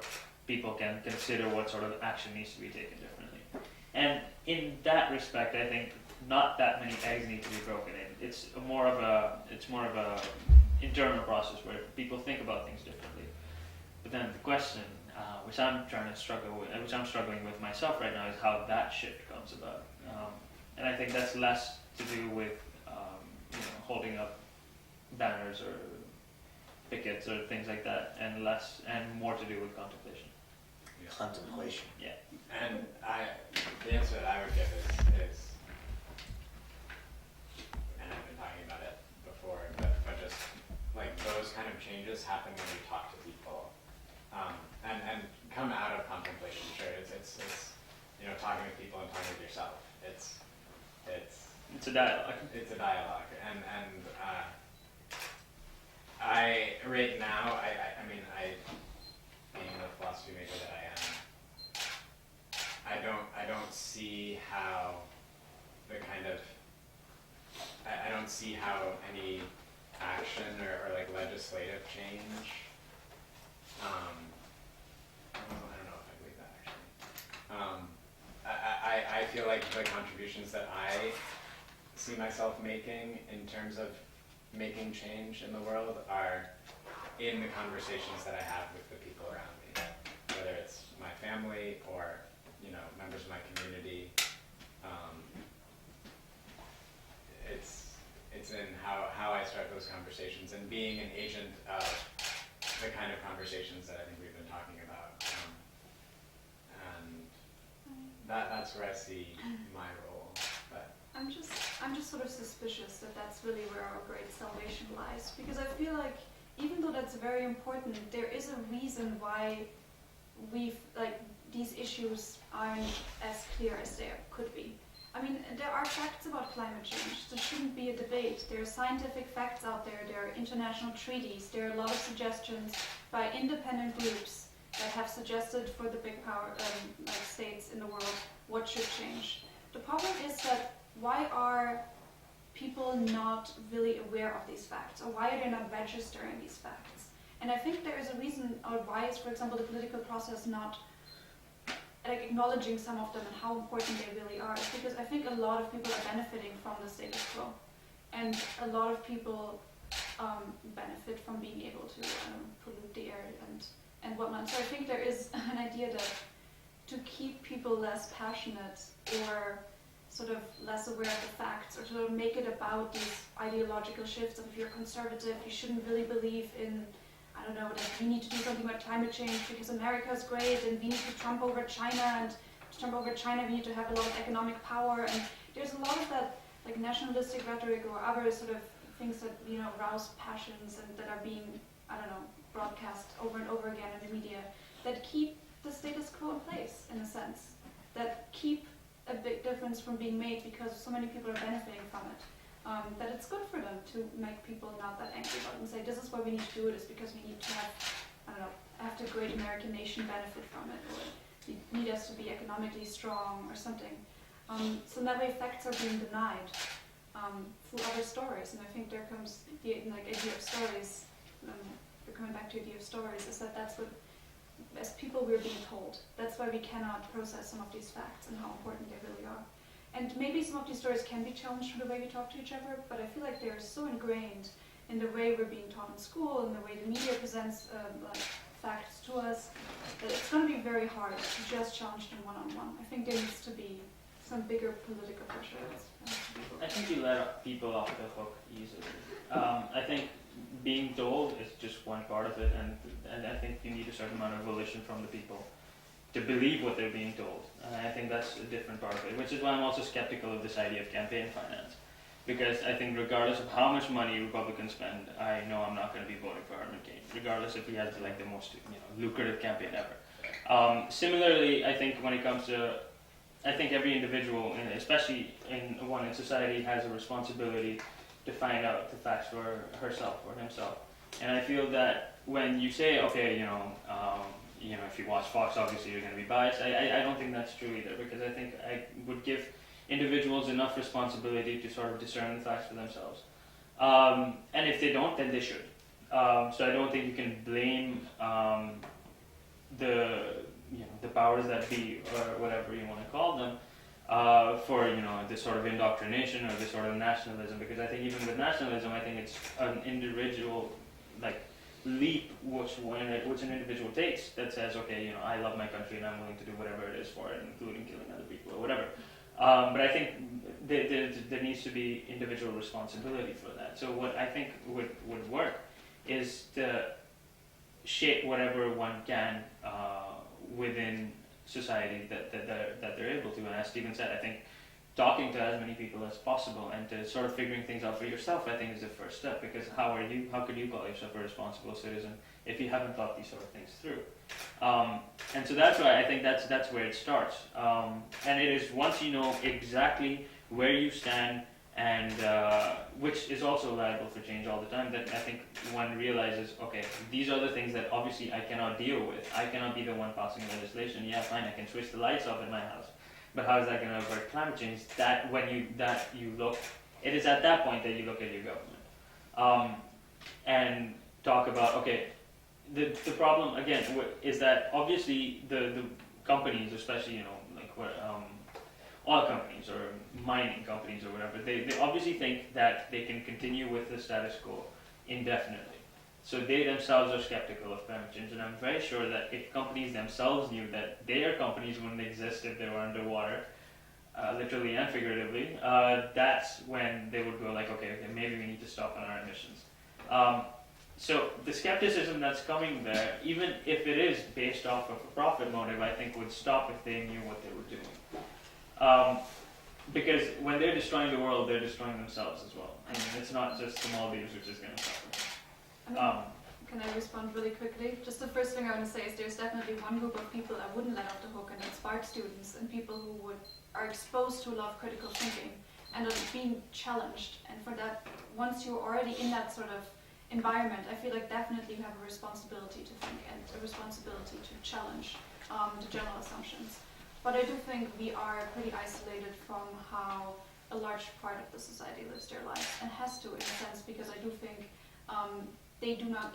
people can consider what sort of action needs to be taken differently. And in that respect, I think not that many eggs need to be broken in. It's more of a internal process where people think about things differently. But then the question, which I'm struggling with myself right now, is how that shift comes about. And I think that's less to do with holding up banners or pickets or things like that, and more to do with contemplation. Contemplation. Yeah. And the answer that I would give is, and I've been talking about it before, but just like those kind of changes happen when you talk to people, and come out of contemplation. Sure, it's talking with people and talking with yourself. It's a dialogue. It's a dialogue, and I right now I mean being the philosophy major that I am, I don't see how the kind of I don't see how any action or like legislative change. I don't know if I believe that actually. I feel like the contributions that I see myself making in terms of making change in the world are in the conversations that I have with the people around me, whether it's my family or members of my community. It's in how I start those conversations and being an agent of the kind of conversations that I think we've been talking about, and that's where I see my role. But I'm just sort of suspicious that that's really where our great salvation lies, because I feel like even though that's very important, there is a reason why these issues aren't as clear as they could be. I mean, there are facts about climate change. There shouldn't be a debate. There are scientific facts out there. There are international treaties. There are a lot of suggestions by independent groups that have suggested for the big power states in the world what should change. The problem is that why are people not really aware of these facts, or why are they not registering these facts? And I think there is a reason, or why is, for example, the political process not acknowledging some of them and how important they really are, is because I think a lot of people are benefiting from the status quo, and a lot of people benefit from being able to pollute the air and whatnot. So I think there is an idea that to keep people less passionate or sort of less aware of the facts, or to make it about these ideological shifts of if you're conservative, you shouldn't really believe in, I don't know, that we need to do something about climate change because America is great and we need to trump over China, and to trump over China we need to have a lot of economic power, and there's a lot of that like nationalistic rhetoric or other sort of things that rouse passions and that are being, I don't know, broadcast over and over again in the media that keep the status quo in place, in a sense, that keep a big difference from being made because so many people are benefiting from it. That it's good for them to make people not that angry about it and say, this is why we need to do it, is because we need to have, I don't know, have the great American nation benefit from it, or we need us to be economically strong or something. So that way facts are being denied through other stories, and I think there comes the idea of stories, we're coming back to the idea of stories, is that's what, as people, we're being told. That's why we cannot process some of these facts and how important they really are. And maybe some of these stories can be challenged from the way we talk to each other, but I feel like they're so ingrained in the way we're being taught in school and the way the media presents facts to us, that it's going to be very hard to just challenge them one-on-one. I think there needs to be some bigger political pressure. think you let people off the hook easily. I think being told is just one part of it, and I think you need a certain amount of volition from the people to believe what they're being told. And I think that's a different part of it, which is why I'm also skeptical of this idea of campaign finance. Because I think regardless of how much money Republicans spend, I know I'm not going to be voting for Herman Cain, regardless if he has like the most lucrative campaign ever. Similarly, I think when it comes to, I think every individual, and especially one in society, has a responsibility to find out the facts for herself or himself. And I feel that when you say, okay, if you watch Fox, obviously you're going to be biased. I don't think that's true either, because I think I would give individuals enough responsibility to sort of discern the facts for themselves. And if they don't, then they should. So I don't think you can blame the powers that be, or whatever you want to call them, for this sort of indoctrination or this sort of nationalism. Because I think even with nationalism, I think it's an individual leap which an individual takes that says, okay, I love my country and I'm willing to do whatever it is for it, including killing other people or whatever. But I think there needs to be individual responsibility for that. So what I think would work is to shape whatever one can within society that they're able to. And as Stephen said, I think talking to as many people as possible and to sort of figuring things out for yourself, I think, is the first step. Because how could you call yourself a responsible citizen if you haven't thought these sort of things through? And so that's why I think that's where it starts. And it is once you know exactly where you stand, and which is also liable for change all the time, that I think one realizes, okay, these are the things that obviously I cannot deal with. I cannot be the one passing legislation. Yeah, fine, I can switch the lights off in my house, but how is that going to avert climate change? It is at that point that you look at your government and talk about, okay, the problem again is that obviously the companies, especially oil companies or mining companies or whatever, they obviously think that they can continue with the status quo indefinitely. So they themselves are skeptical of climate change, and I'm very sure that if companies themselves knew that their companies wouldn't exist if they were underwater, literally and figuratively, that's when they would go like, okay, maybe we need to stop on our emissions. So the skepticism that's coming there, even if it is based off of a profit motive, I think would stop if they knew what they were doing. Because when they're destroying the world, they're destroying themselves as well. I mean, it's not just the Maldives which is going to suffer. Can I respond really quickly? Just the first thing I want to say is there's definitely one group of people I wouldn't let off the hook, and it's art students and people who are exposed to a lot of critical thinking and are being challenged. And for that, once you're already in that sort of environment, I feel like definitely you have a responsibility to think and a responsibility to challenge the general assumptions. But I do think we are pretty isolated from how a large part of the society lives their lives, and has to in a sense, because I do think they do not,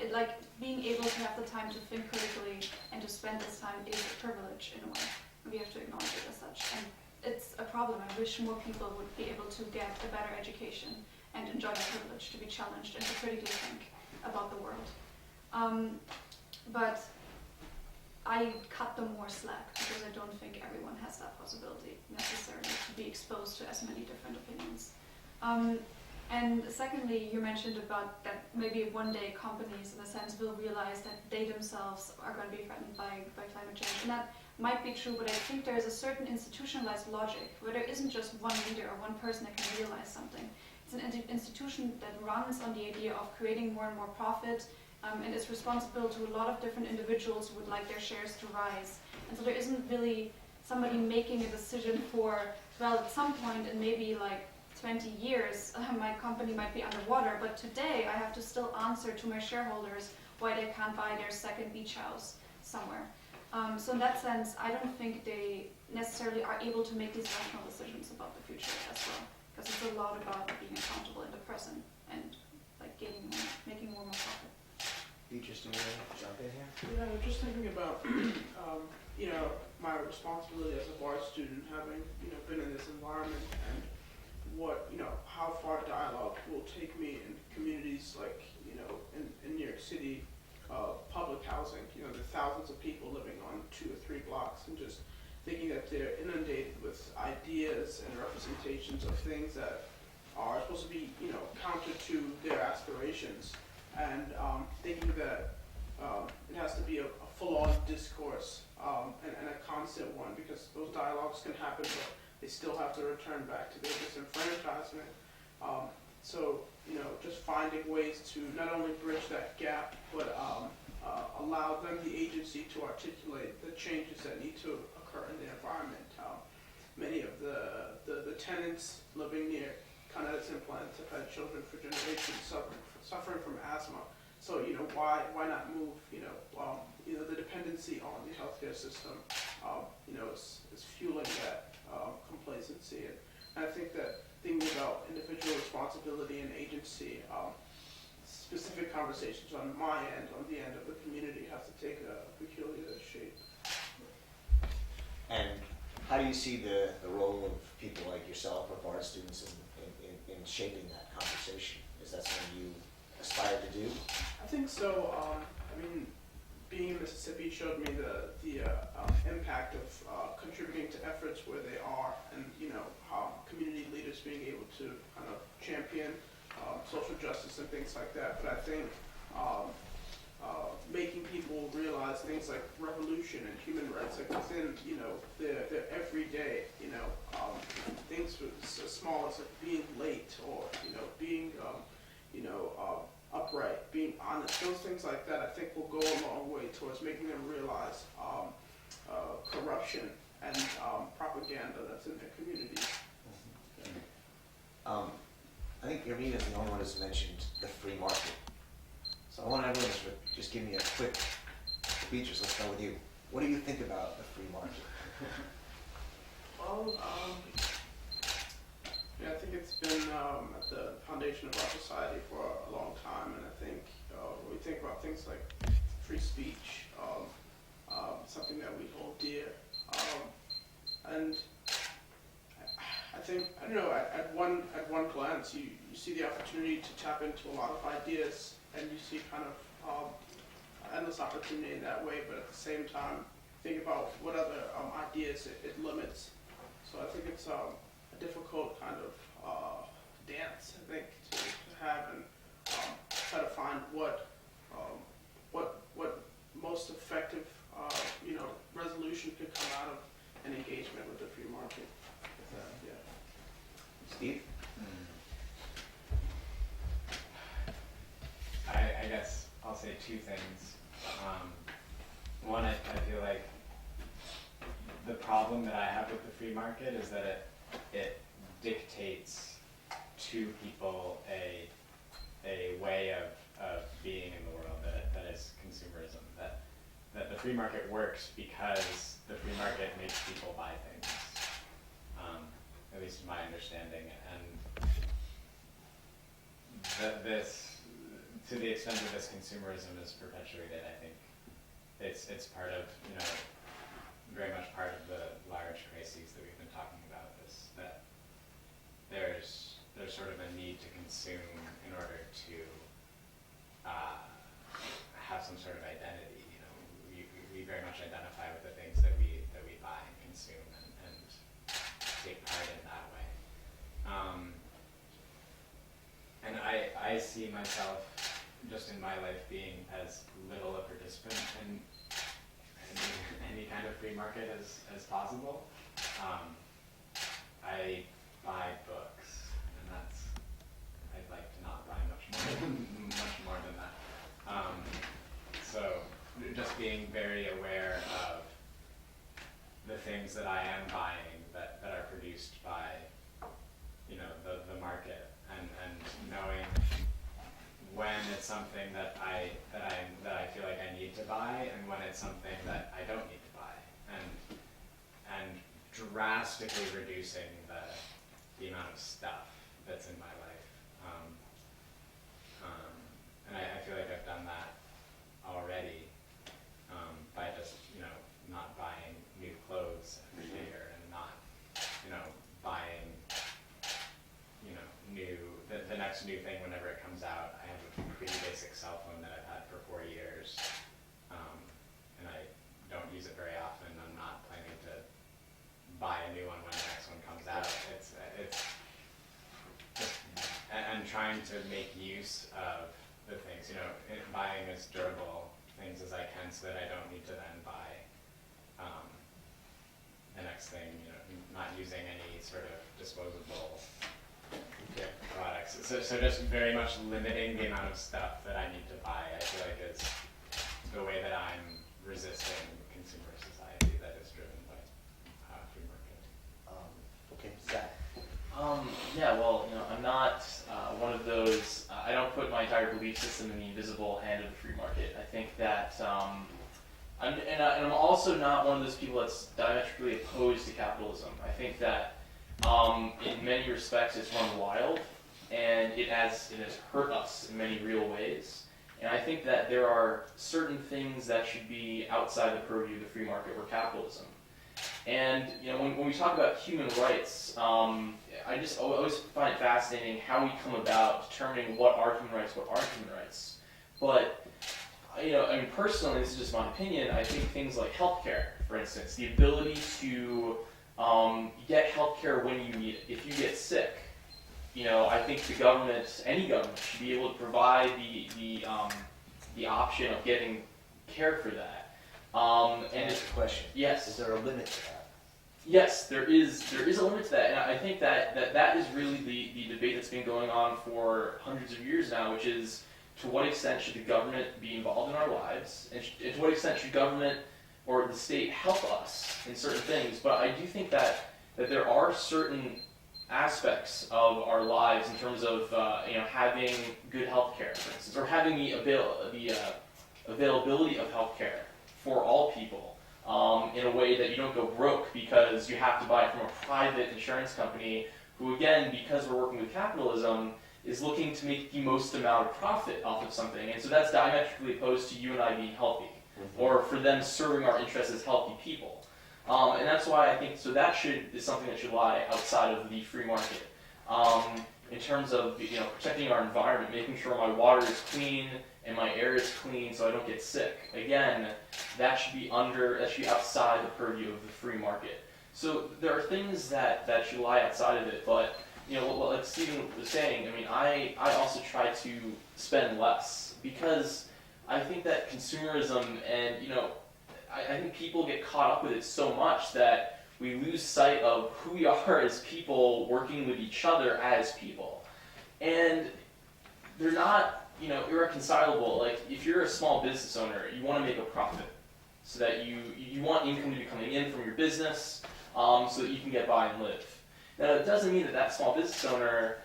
being able to have the time to think critically and to spend this time is a privilege in a way. We have to acknowledge it as such. And it's a problem. I wish more people would be able to get a better education and enjoy the privilege to be challenged and to critically think about the world. But I cut them more slack because I don't think everyone has that possibility necessarily to be exposed to as many different opinions. And secondly, you mentioned about that maybe one day companies, in a sense, will realize that they themselves are going to be threatened by climate change. And that might be true, but I think there is a certain institutionalized logic where there isn't just one leader or one person that can realize something. It's an institution that runs on the idea of creating more and more profit, and is responsible to a lot of different individuals who would like their shares to rise. And so there isn't really somebody making a decision for, well, at some point in maybe 20 years, my company might be underwater, but today I have to still answer to my shareholders why they can't buy their second beach house somewhere. So in that sense, I don't think they necessarily are able to make these rational decisions about the future as well, because it's a lot about being accountable in the present and making more profit. Interesting to jump in here. Yeah, just thinking about, my responsibility as a bar student, having, been in this environment, and what, how far dialogue will take me in communities like, in New York City, public housing, the thousands of people living on 2 or 3 blocks, and just thinking that they're inundated with ideas and representations of things that are supposed to be, counter to their aspirations, and thinking that it has to be a full-on discourse and a constant one, because those dialogues can happen, but they still have to return back to their disenfranchisement. So, just finding ways to not only bridge that gap, but allow them the agency to articulate the changes that need to occur in the environment. Many of the tenants living near Connett's implants have had children for generations suffering from asthma. So, why not move, the dependency on the healthcare system, is fueling that complacency. And I think that thinking about individual responsibility and agency, specific conversations on my end, on the end of the community, have to take a peculiar shape. And how do you see the role of people like yourself or Bard students in shaping that conversation? Is that something you aspire to do? I think so. Being in Mississippi showed me the impact of contributing to efforts where they are, and how community leaders being able to kind of champion social justice and things like that. But I think making people realize things like revolution and human rights, like within their everyday, things as small as like being late, or being upright, being honest, those things like that, I think will go a long way towards making them realize corruption and propaganda that's in their communities. I think Irmina's the only one who's mentioned the free market. So I want everyone to just give me a quick speech. Let's start with you. What do you think about the free market? Well, I think it's been at the foundation of our society for a long time, and I think when we think about things like free speech, something that we hold dear, and I think, at one glance, you see the opportunity to tap into a lot of ideas, and you see kind of endless opportunity in that way, but at the same time, think about what other ideas it limits. So I think it's a difficult kind of dance, I think, to have, and try to find what most effective resolution could come out of an engagement with the free market. Steve? I guess I'll say two things. One, I feel like the problem that I have with the free market is that it dictates to people a way of being in the world that is consumerism. That the free market works because the free market makes people buy things. At least in my understanding, and this, to the extent that this consumerism is perpetuated, I think it's part of, very much part of the large crises that we've been talking about. That there's sort of a need to consume in order to have some sort of identity. We very much identify with the things that we buy and consume, and take part in that way. And I see myself, just in my life, being as little a participant in any kind of free market as possible. I buy books, and I'd like to not buy much more than that. So just being very aware of the things that I am buying that are produced by, the market, and knowing when it's something that I feel like I need to buy, and when it's something that I don't need to buy, and drastically reducing the amount of stuff that's in my life. And I feel like I've done that already by just not buying new clothes every year, and not buying the next new thing whenever it comes out. I have a pretty basic cell phone that I've had for 4 years, and I don't use it very often. I'm not planning to buy a new one when the next one comes out. It's just trying to make use of the things, buying as durable things as I can so that I don't need to then buy the next thing, not using any sort of disposable products. So just very much limiting the amount of stuff that I need to buy, I feel like is the way that I'm resisting consumer society that is driven by free market. Okay, Zach. Yeah, well, I'm not one of those. I don't put my entire belief system in the invisible hand of the free market. I think that, I'm also not one of those people that's diametrically opposed to capitalism. I think that, in many respects, it's run wild, and it has hurt us in many real ways. And I think that there are certain things that should be outside the purview of the free market or capitalism. And when we talk about human rights, I just always find it fascinating how we come about determining what are human rights, what aren't human rights. But personally, this is just my opinion. I think things like healthcare, for instance, the ability to get healthcare when you need it, if you get sick. I think the government, any government, should be able to provide the option of getting care for that. And That's the question. yes. Is there a limit to that? Yes, there is a limit to that, and I think that is really the debate that's been going on for hundreds of years now, which is to what extent should the government be involved in our lives, and to what extent should government or the state help us in certain things. But I do think that there are certain aspects of our lives in terms of having good health care, for instance, or having the availability of health care for all people. In a way that you don't go broke because you have to buy it from a private insurance company who, again, because we're working with capitalism, is looking to make the most amount of profit off of something. And so that's diametrically opposed to you and I being healthy, or for them serving our interests as healthy people. And that's why I think, so that is something that should lie outside of the free market. In terms of protecting our environment, making sure my water is clean and my air is clean so I don't get sick. Again, that should be outside the purview of the free market. So there are things that should lie outside of it, but like Stephen was saying, I also try to spend less because I think that consumerism and I think people get caught up with it so much that we lose sight of who we are as people working with each other as people. And they're not irreconcilable. Like, if you're a small business owner, you want to make a profit so that you want income to be coming in from your business so that you can get by and live. Now, it doesn't mean that small business owner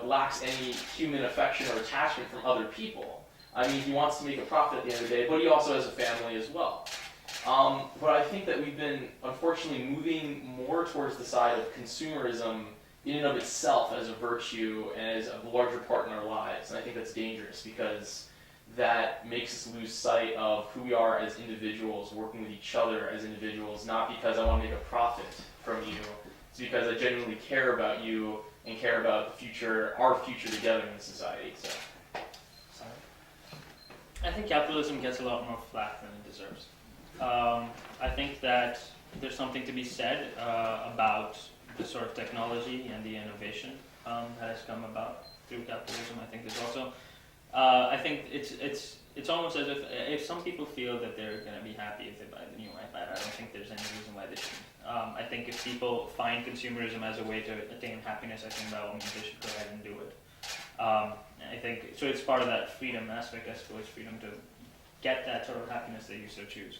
lacks any human affection or attachment from other people. He wants to make a profit at the end of the day, but he also has a family as well. But I think that we've been, unfortunately, moving more towards the side of consumerism in and of itself as a virtue and as a larger part in our lives. And I think that's dangerous because that makes us lose sight of who we are as individuals, working with each other as individuals, not because I want to make a profit from you. It's because I genuinely care about you and care about the future, our future together in society. So, I think capitalism gets a lot more flack than it deserves. I think that there's something to be said about the sort of technology and the innovation that has come about through capitalism. I think there's also, I think it's almost as if some people feel that they're going to be happy if they buy the new iPad, I don't think there's any reason why they shouldn't. I think if people find consumerism as a way to attain happiness, I think by all means they should go ahead and do it. I think, so it's part of that freedom aspect, I suppose, freedom to get that sort of happiness that you so choose.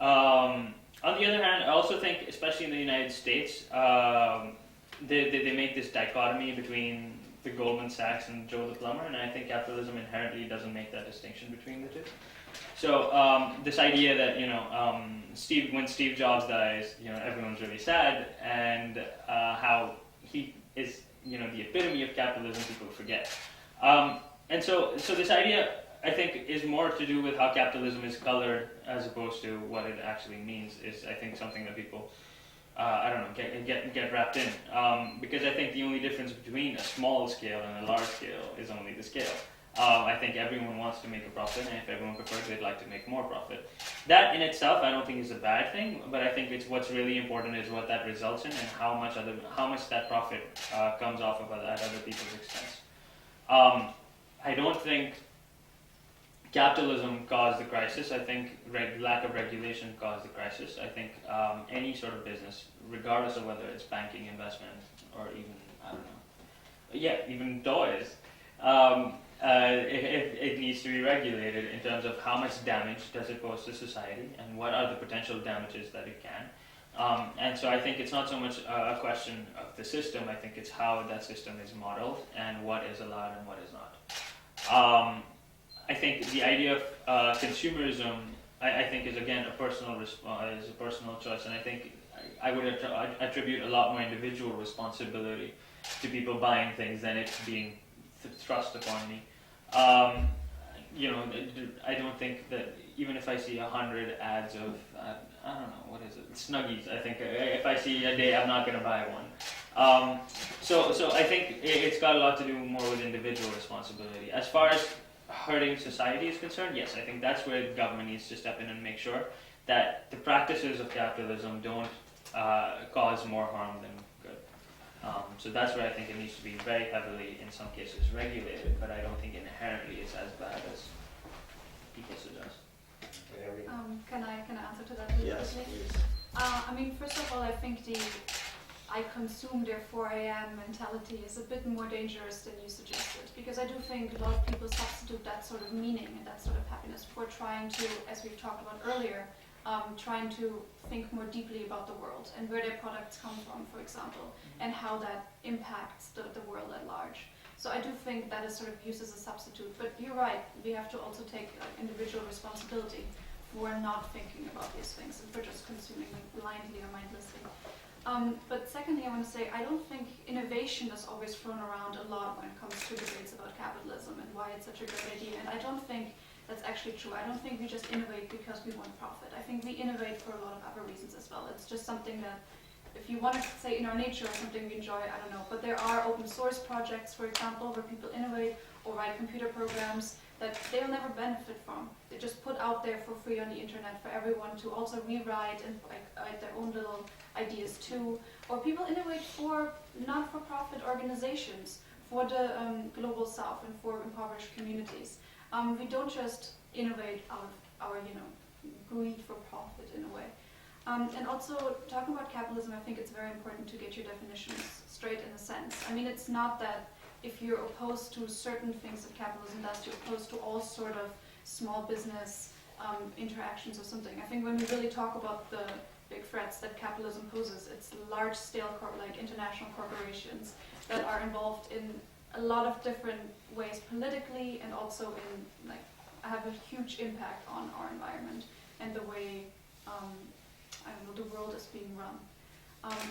On the other hand, I also think, especially in the United States, they make this dichotomy between the Goldman Sachs and Joe the plumber, and I think capitalism inherently doesn't make that distinction between the two. So this idea that when Steve Jobs dies, everyone's really sad, and how he is the epitome of capitalism, people forget. And so this idea, I think, is more to do with how capitalism is colored as opposed to what it actually means. Is, I think, something that people get wrapped in, because I think the only difference between a small scale and a large scale is only the scale. I think everyone wants to make a profit, and if everyone prefers, they'd like to make more profit. That in itself, I don't think is a bad thing, but I think it's what's really important is what that results in and how much that profit comes off of at other people's expense. I don't think capitalism caused the crisis. I think lack of regulation caused the crisis. I think any sort of business, regardless of whether it's banking, investment, or even, I don't know, even toys, it needs to be regulated in terms of how much damage does it pose to society and what are the potential damages that it can. And so I think it's not so much a question of the system, I think it's how that system is modeled and what is allowed and what is not. I think the idea of consumerism, I think is again a personal is a personal choice, and I think I would attribute a lot more individual responsibility to people buying things than it being thrust upon me. You know, I don't think that even if I see 100 ads of I don't know, what is it, Snuggies, I think if I see a day I'm not going to buy one. So I think it's got a lot to do more with individual responsibility. As far as hurting society is concerned, yes, I think that's where the government needs to step in and make sure that the practices of capitalism don't cause more harm than good. So that's where I think it needs to be very heavily, in some cases, regulated, but I don't think inherently it's as bad as people suggest. Can I answer to that really Yes, quickly? please. I mean, first of all, I think the I consume therefore I am mentality is a bit more dangerous than you suggested, because I do think a lot of people substitute that sort of meaning and that sort of happiness for trying to, as we've talked about earlier, trying to think more deeply about the world and where their products come from, for example, and how that impacts the world at large. So I do think that is sort of used as a substitute, but you're right, we have to also take individual responsibility for not thinking about these things and for just consuming blindly or mindlessly. But secondly, I want to say I don't think innovation is always thrown around a lot when it comes to debates about capitalism and why it's such a great idea. And I don't think that's actually true. I don't think we just innovate because we want profit. I think we innovate for a lot of other reasons as well. It's just something that, if you want to say in our nature or something we enjoy, I don't know. But there are open source projects, for example, where people innovate or write computer programs that they'll never benefit from. They just put out there for free on the internet for everyone to also rewrite and write their own little ideas too. Or people innovate for not-for-profit organizations, for the global south and for impoverished communities. We don't just innovate out of our, greed for profit in a way. And also, talking about capitalism, I think it's very important to get your definitions straight in a sense. I mean, it's not that if you're opposed to certain things that capitalism does, you're opposed to all sort of small business interactions or something. I think when we really talk about the big threats that capitalism poses, it's large-scale, like international corporations that are involved in a lot of different ways politically and also in, have a huge impact on our environment and the way, the world is being run.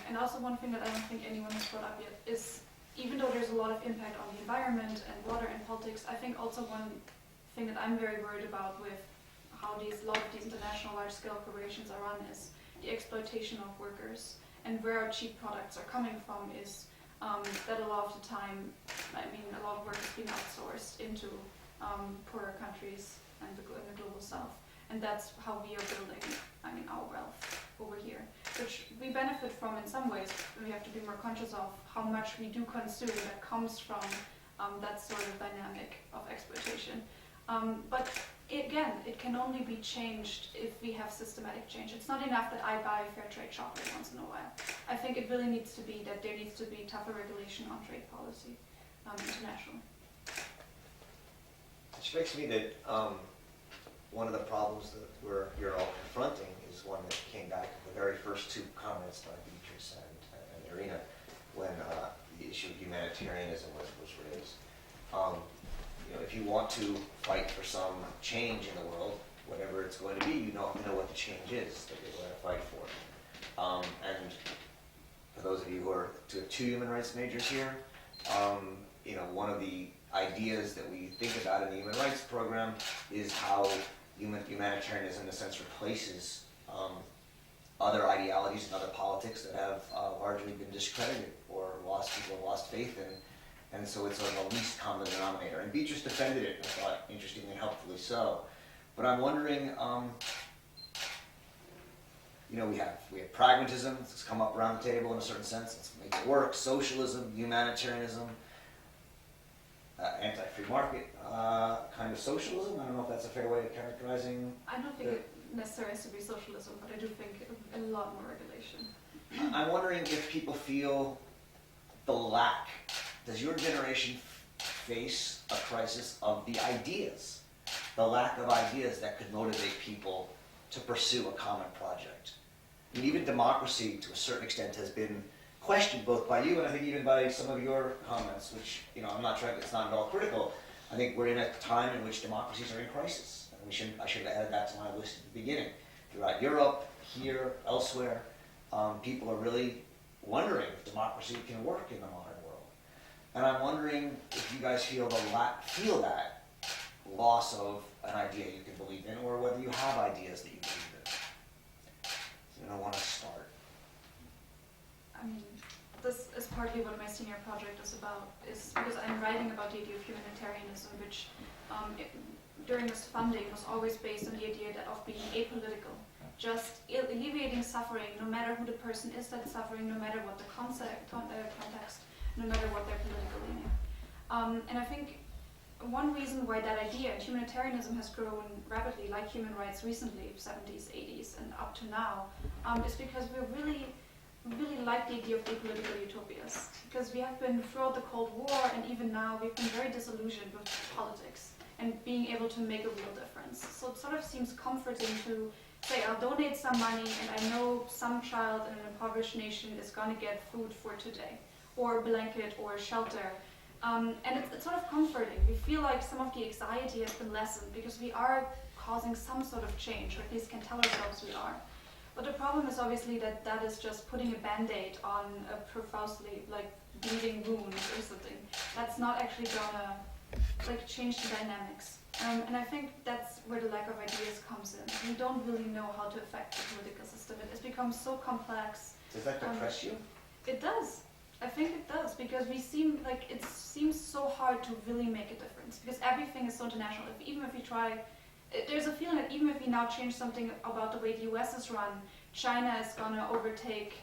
And also one thing that I don't think anyone has brought up yet is, even though there's a lot of impact on the environment and water and politics, I think also one thing that I'm very worried about with how a lot of these international large-scale corporations are run is the exploitation of workers. And where our cheap products are coming from is that a lot of the time, a lot of work is being outsourced into poorer countries and in the global south. And that's how we are building, our wealth over here, which we benefit from in some ways. We have to be more conscious of how much we do consume that comes from that sort of dynamic of exploitation. But it can only be changed if we have systematic change. It's not enough that I buy fair trade chocolate once in a while. I think it really needs to be that there needs to be tougher regulation on trade policy, international. It strikes me that one of the problems that you're all confronting is one that came back in the very first two comments by Beatrice and Irina when the issue of humanitarianism was raised. If you want to fight for some change in the world, whatever it's going to be, you know what the change is that you're going to fight for. And for those of you who are two human rights majors here, one of the ideas that we think about in the human rights program is how humanitarianism, in a sense, replaces other ideologies and other politics that have largely been discredited or people have lost faith in. And so it's sort of the least common denominator. And Beatrice defended it, I thought, interestingly and helpfully so. But I'm wondering, we have pragmatism that's come up around the table in a certain sense. Let's make it work. Socialism, humanitarianism. anti-free market kind of socialism. I don't know if that's a fair way of characterizing. I don't think it necessarily has to be socialism, but I do think a lot more regulation. I'm wondering if people feel the lack. Does your generation face a crisis of the ideas? The lack of ideas that could motivate people to pursue a common project? I mean, even democracy, to a certain extent, has been questioned both by you and I think even by some of your comments, which, I'm not trying, it's not at all critical. I think we're in a time in which democracies are in crisis. And I should have added that to my list at the beginning. Throughout Europe, here, elsewhere, people are really wondering if democracy can work in the modern world. And I'm wondering if you guys feel that loss of an idea you can believe in, or whether you have ideas that you believe in. So I want to start. I mean, this is partly what my senior project is about, is because I'm writing about the idea of humanitarianism, which during this funding was always based on the idea of being apolitical, just alleviating suffering, no matter who the person is that's suffering, no matter what the context, no matter what their political leaning. And I think one reason why that idea, humanitarianism, has grown rapidly, like human rights recently, 70s, 80s, and up to now, is because we really like the idea of apolitical utopias. Because we have been, throughout the Cold War, and even now, we've been very disillusioned with politics and being able to make a real difference. So it sort of seems comforting to say, I'll donate some money, and I know some child in an impoverished nation is going to get food for today, or a blanket, or shelter. And it's sort of comforting. We feel like some of the anxiety has been lessened because we are causing some sort of change, or at least can tell ourselves we are. But the problem is obviously that is just putting a band-aid on a profusely bleeding wound or something. That's not actually gonna change the dynamics. And I think that's where the lack of ideas comes in. We don't really know how to affect the political system. It has become so complex. Does that depress you? It does. I think it does, because it seems so hard to really make a difference, because everything is so international. Even if we try, there's a feeling that even if we now change something about the way the US is run, China is gonna overtake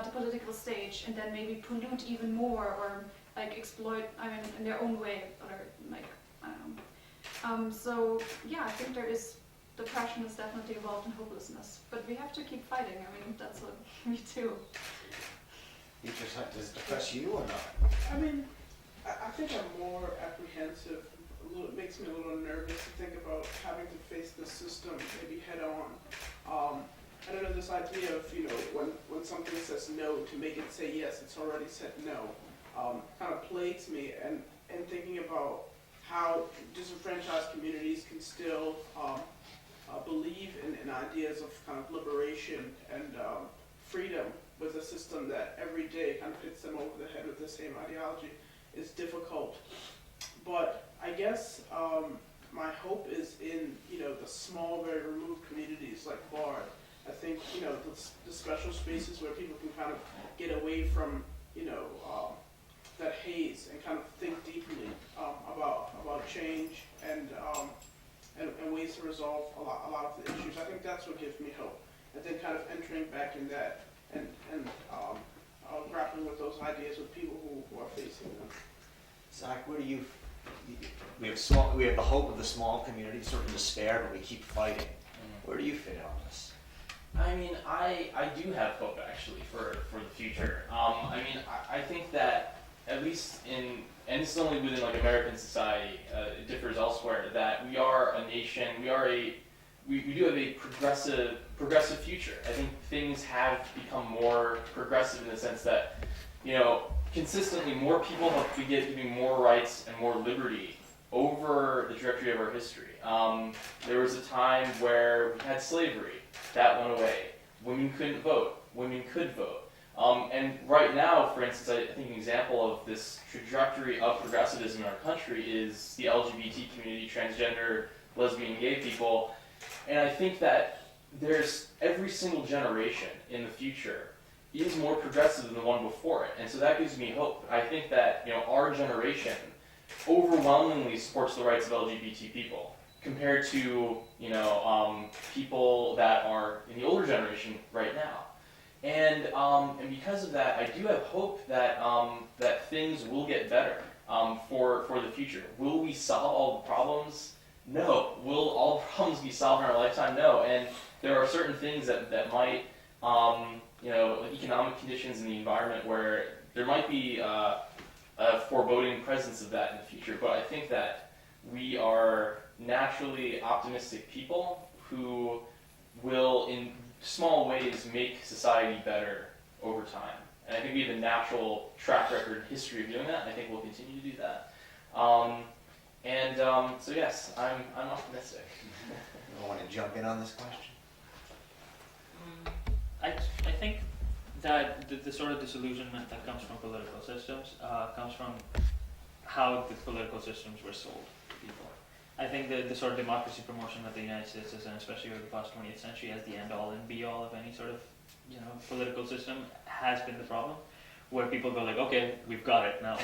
the political stage and then maybe pollute even more, or exploit, in their own way, or I don't know. So yeah, I think depression is definitely involved in hopelessness, but we have to keep fighting. That's what we do. Does it depress you or not? I think I'm more apprehensive. It makes me a little nervous to think about having to face the system maybe head on. I don't know, this idea of, when something says no, to make it say yes, it's already said no, kind of plagues me, and thinking about how disenfranchised communities can still believe in ideas of kind of liberation and freedom with a system that every day kind of hits them over the head with the same ideology is difficult. But I guess my hope is in, the small, very removed communities like Bard. I think, the special spaces where people can kind of get away from, that haze and kind of think deeply about change and ways to resolve a lot of the issues. I think that's what gives me hope. And then kind of entering back in that and grappling with those ideas with people who are facing them. Zach, where do you? We have the hope of the small community, sort of despair, but we keep fighting. Where do you fit on this? I do have hope actually for the future. I think that at least and this is only within American society, it differs elsewhere, that we are a nation, we do have a progressive future. I think things have become more progressive in the sense that, consistently more people have been given more rights and more liberty over the trajectory of our history. There was a time where we had slavery. That went away. Women couldn't vote. Women could vote. And right now, for instance, I think an example of this trajectory of progressivism in our country is the LGBT community, transgender, lesbian, and gay people. And I think that there's every single generation in the future is more progressive than the one before it. And so that gives me hope. I think that, our generation overwhelmingly supports the rights of LGBT people compared to, people that are in the older generation right now. And because of that, I do have hope that that things will get better for the future. Will we solve all the problems? No. Will all the problems be solved in our lifetime? No. And there are certain things that might, like economic conditions in the environment where there might be a foreboding presence of that in the future. But I think that we are naturally optimistic people who will, in small ways, make society better over time. And I think we have a natural track record history of doing that, and I think we'll continue to do that. So yes, I'm optimistic. You want to jump in on this question? I think that the sort of disillusionment that comes from political systems comes from how the political systems were sold to people. I think the sort of democracy promotion that the United States has done, especially over the past 20th century, as the end-all and be-all of any sort of political system, has been the problem. Where people go like, okay, we've got it now,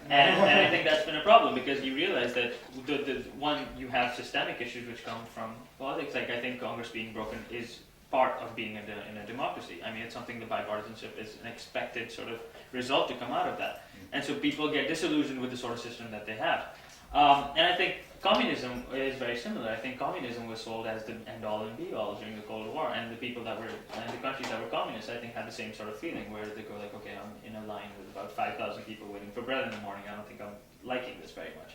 and I think that's been a problem because you realize that one, you have systemic issues which come from politics. Like I think Congress being broken is part of being in a democracy. I mean, it's something that bipartisanship is an expected sort of result to come out of that, and so people get disillusioned with the sort of system that they have. And I think communism is very similar. I think communism was sold as the end-all and be-all during the Cold War, and the people that were, and the countries that were communist, I think, had the same sort of feeling, where they go like, okay, I'm in a line with about 5,000 people waiting for bread in the morning. I don't think I'm liking this very much.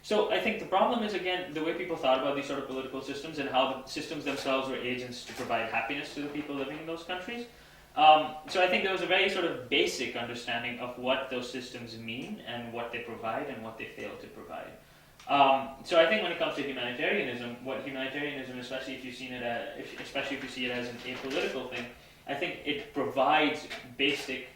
So I think the problem is, again, the way people thought about these sort of political systems and how the systems themselves were agents to provide happiness to the people living in those countries. So I think there was a very sort of basic understanding of what those systems mean and what they provide and what they fail to provide. So I think when it comes to humanitarianism, what humanitarianism, especially if you see it as an apolitical thing, I think it provides basic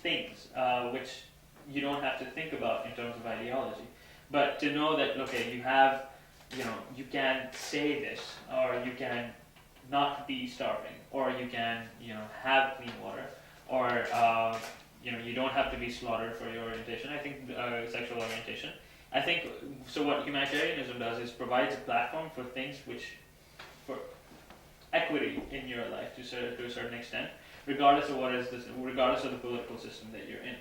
things which you don't have to think about in terms of ideology. But to know that, okay, you can say this, or you can not be starving, or you can, have clean water, or, you don't have to be slaughtered for your orientation. I think sexual orientation. I think, so what humanitarianism does is provides a platform for things for equity in your life to a certain extent, regardless of the political system that you're in.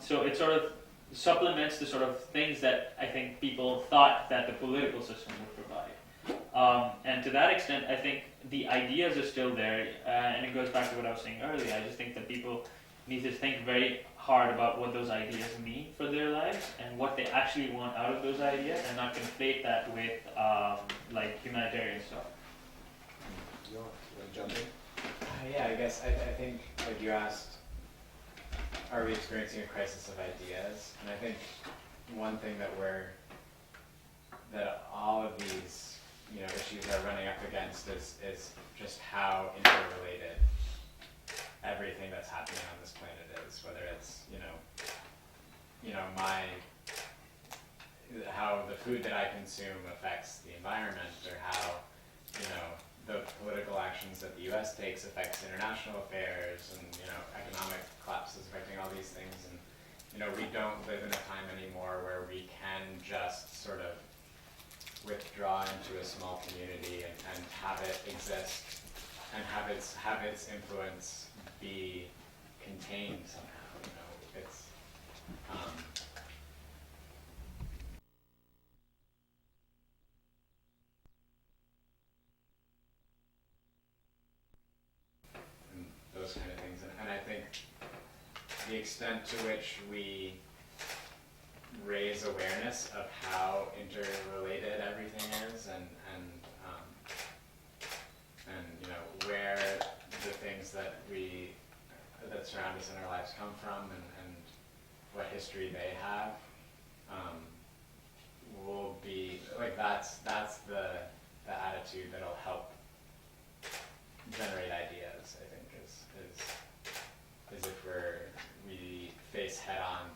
So it sort of supplements the sort of things that I think people thought that the political system would provide. And to that extent, I think the ideas are still there, and it goes back to what I was saying earlier. I just think that people need to think very hard about what those ideas mean for their lives and what they actually want out of those ideas, and not conflate that with like humanitarian stuff. You want to jump in? Yeah, I guess I think, like you asked, are we experiencing a crisis of ideas? And I think one thing that all of these issues are running up against is just how interrelated everything that's happening on this planet is. Whether it's how the food that I consume affects the environment, or how the political actions that the U.S. takes affects international affairs, and economic collapse is affecting all these things. And we don't live in a time anymore where we can just sort of withdraw into a small community and have it exist and have its influence be contained somehow. It's and those kind of things. And I think the extent to which we raise awareness of how interrelated everything is, and where the things that surround us in our lives come from, and what history they have, will be like that's the attitude that'll help generate ideas. I think is if we face head on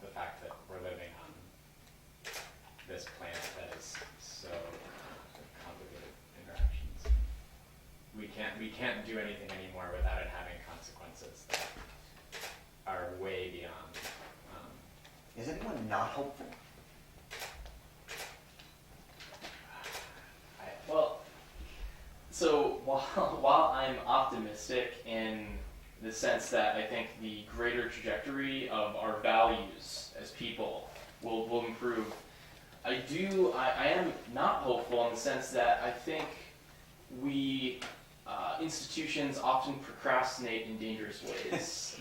the fact that we're living on this planet that is so complicated interactions. We can't do anything anymore without it having consequences that are way beyond. Is anyone not hopeful? So while I'm optimistic optimistic in the sense that I think the greater trajectory of our values as people will improve. I am not hopeful in the sense that I think we institutions often procrastinate in dangerous ways.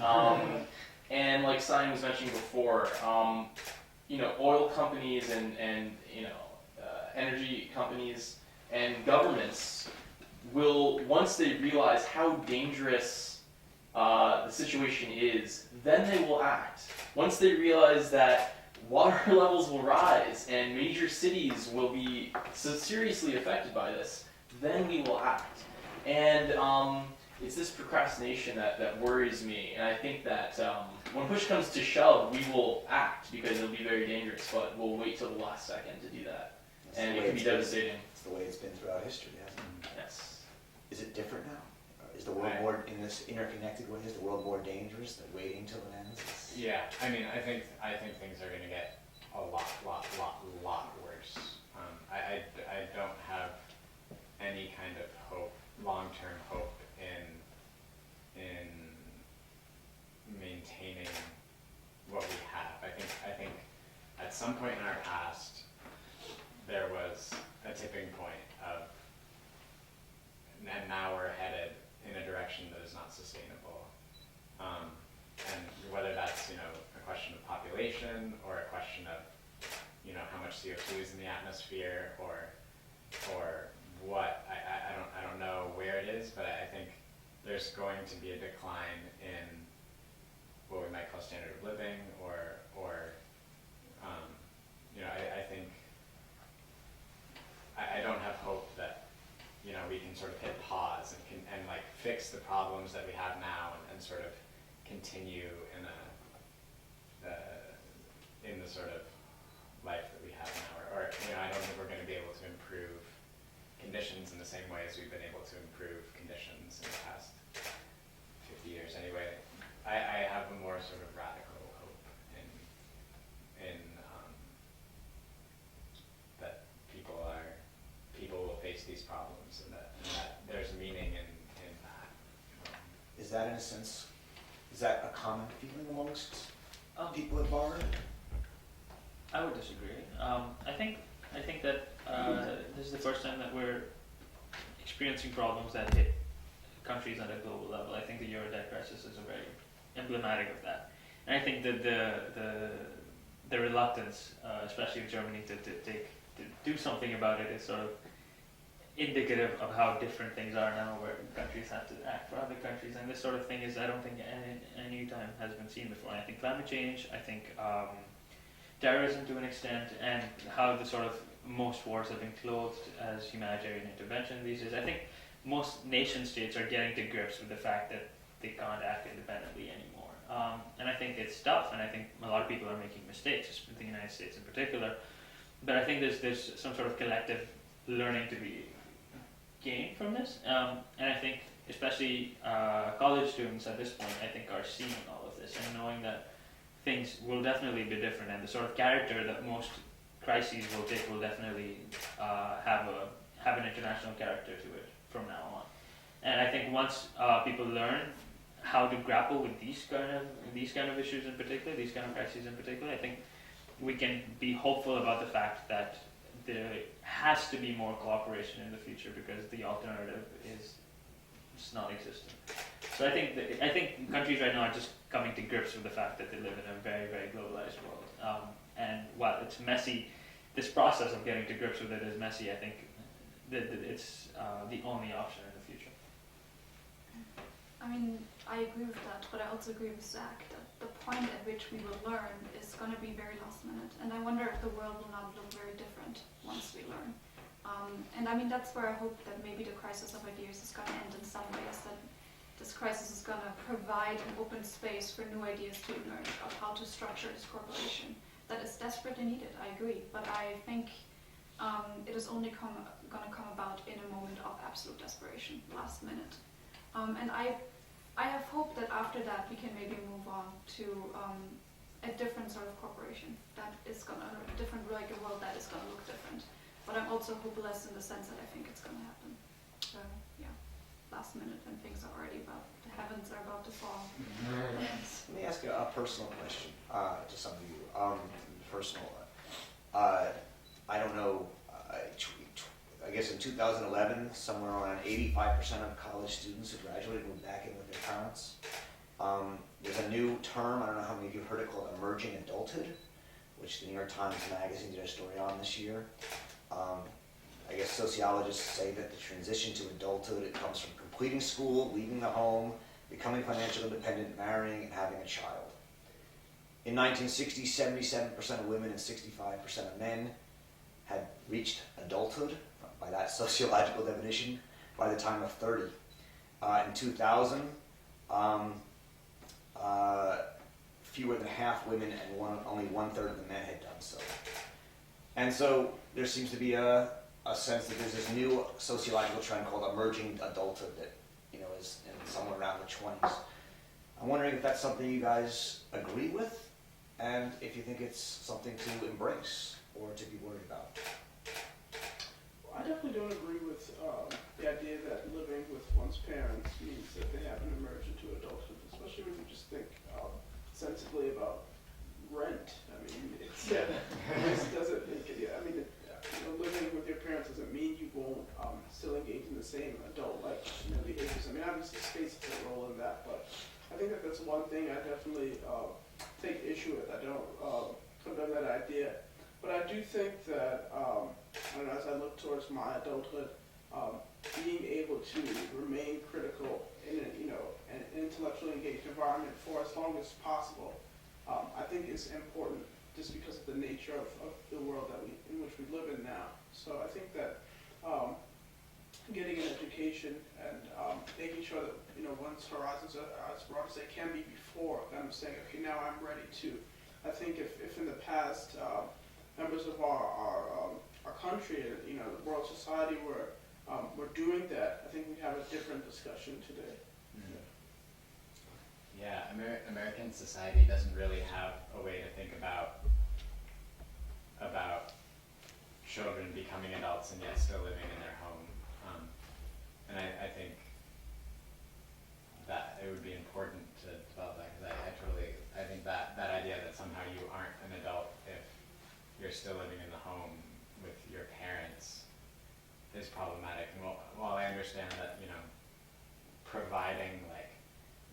And like Simon was mentioning before, oil companies and energy companies and governments will, once they realize how dangerous the situation is, then they will act. Once they realize that water levels will rise and major cities will be so seriously affected by this, then we will act. And it's this procrastination that worries me. And I think that when push comes to shove, we will act because it'll be very dangerous, but we'll wait till the last second to do that. That's And the it way can be it's been. devastating. It's the way it's been throughout history, hasn't it? Yes. Is it different now? Is the world more, in this interconnected way, is the world more dangerous than waiting till it ends? Yeah, I mean, I think things are going to get a lot worse. I don't have any kind of hope, long-term hope in maintaining what we have. I think at some point in our past there was a tipping point of, and now we're headed in a direction that is not sustainable. And whether that's a question of population or a question of how much CO2 is in the atmosphere or what, I don't know where it is, but I think there's going to be a decline in what we might call standard of living or I think I don't have hope that we can sort of hit pause and like fix the problems that we have now and sort of continue in the sort of life that we have now, or I don't think we're going to be able to improve conditions in the same way as we've been able to improve conditions in the past 50 years. Anyway, I have a more sort of radical hope in that people will face these problems and that there's meaning in that. Is that, in a sense, is that a common feeling amongst people at Bard? I would disagree. I think that this is the first time that we're experiencing problems that hit countries at a global level. I think the Euro debt crisis is a very emblematic of that. And I think that the reluctance, especially of Germany, to do something about it is sort of indicative of how different things are now, where countries have to act for other countries. And this sort of thing is, I don't think any time has been seen before. And I think climate change, I think terrorism to an extent, and how the sort of most wars have been clothed as humanitarian intervention these days. I think most nation states are getting to grips with the fact that they can't act independently anymore. And I think it's tough, and I think a lot of people are making mistakes, in the United States in particular. But I think there's some sort of collective learning to be gained from this. And I think especially college students at this point, I think, are seeing all of this and knowing that things will definitely be different, and the sort of character that most crises will take will definitely have an international character to it from now on. And I think once people learn how to grapple with these kind of issues in particular, these kind of crises in particular, I think we can be hopeful about the fact that there has to be more cooperation in the future, because the alternative is just non-existent. So I think countries right now are just coming to grips with the fact that they live in a very, very globalized world. And while it's messy, this process of getting to grips with it is messy. I think that it's the only option in the future. I mean, I agree with that, but I also agree with Zach that the point at which we will learn is going to be very last minute. And I wonder if the world will not look very different once we learn. And I mean, that's where I hope that maybe the crisis of ideas is going to end in some ways, that this crisis is going to provide an open space for new ideas to emerge of how to structure this corporation. That is desperately needed, I agree, but I think it is only going to come about in a moment of absolute desperation, last minute. And I have hope that after that we can maybe move on to a different sort of corporation that is going to, like a world that is going to look different. But I'm also hopeless in the sense that I think it's going to happen. So, yeah. last minute when things are already about, the heavens are about to fall. Let me ask a personal question to some of you. Personal. I don't know. I guess in 2011, somewhere around 85% of college students who graduated moved back in with their parents. There's a new term, I don't know how many of you have heard it, called emerging adulthood, which the New York Times Magazine did a story on this year. I guess sociologists say that the transition to adulthood, it comes from completing school, leaving the home, becoming financially independent, marrying, and having a child. In 1960, 77% of women and 65% of men had reached adulthood, by that sociological definition, by the time of 30. In 2000, fewer than half women and only 1/3 of the men had done so. And so there seems to be a sense that there's this new sociological trend called emerging adulthood that, you know, is in somewhere around the 20s. I'm wondering if that's something you guys agree with, and if you think it's something to embrace or to be worried about. I definitely don't agree with the idea that living with one's parents means that they haven't emerged into adulthood, especially when you just think sensibly about rent. I mean, it doesn't make it. I mean, living with your parents doesn't mean you won't still engage in the same adult-like behaviors. I mean, obviously, space plays a role in that, but I think that that's one thing I definitely take issue with. I don't condone that idea. But I do think that, I don't know, as I look towards my adulthood, being able to remain critical in an intellectually engaged environment for as long as possible, I think is important just because of the nature of the world in which we live in now. So I think that getting an education and making sure that one's horizons are as broad as they can be before kind of saying, okay, now I'm ready to. I think if in the past members of our country, the world society were doing that, I think we'd have a different discussion today. Yeah, American society doesn't really have a way to think about children becoming adults and yet still living in their home. And I think that it would be important to develop that, because I think that idea that somehow you aren't an adult if you're still living in the home with your parents is problematic. And while I understand that, providing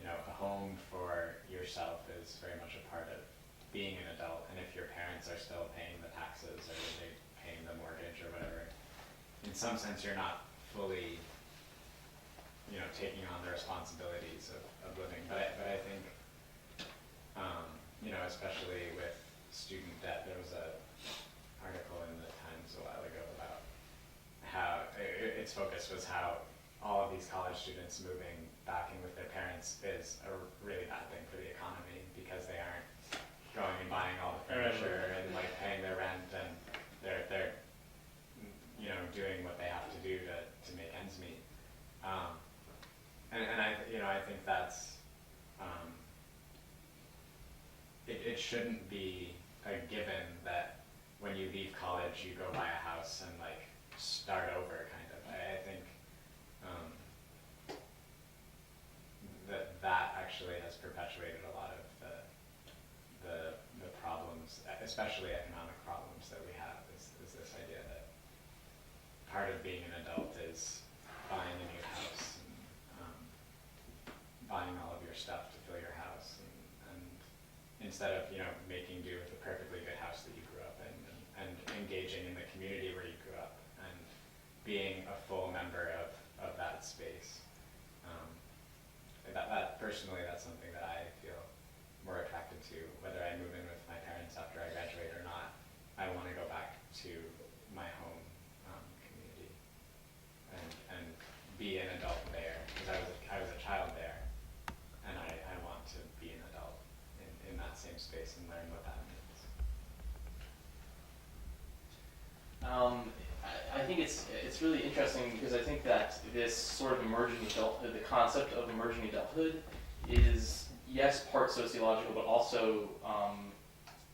a home for yourself is very much a part of being an adult, and if your parents are still paying the taxes or they paying the mortgage or whatever, in some sense you're not fully taking on the responsibilities of living. But I think especially with student debt, there was a article in the Times a while ago about how its focus was how all of these college students moving back in with their parents is a really bad thing for the economy, because they aren't going and buying all the furniture and paying their rent, and they're doing what they have to do to make ends meet. And I think that's it shouldn't be a given that when you leave college you go buy a house and start over kind of. I think that actually has perpetuated a lot of the problems, especially economic problems that we have, is this idea that part of being an adult is buying a new house and buying all of your stuff to fill your house, and instead of making do with the perfectly good house that you grew up in, and engaging in the community where you grew up and being a full member of that space. That personally, that's something that I feel more attracted to. Whether I move in with my parents after I graduate or not, I want to go back to my home community and be an adult there, because I was a child there, and I want to be an adult in that same space and learn what that means. I think it's really interesting, because I think that this sort of emerging adulthood, the concept of emerging adulthood, is yes part sociological, but also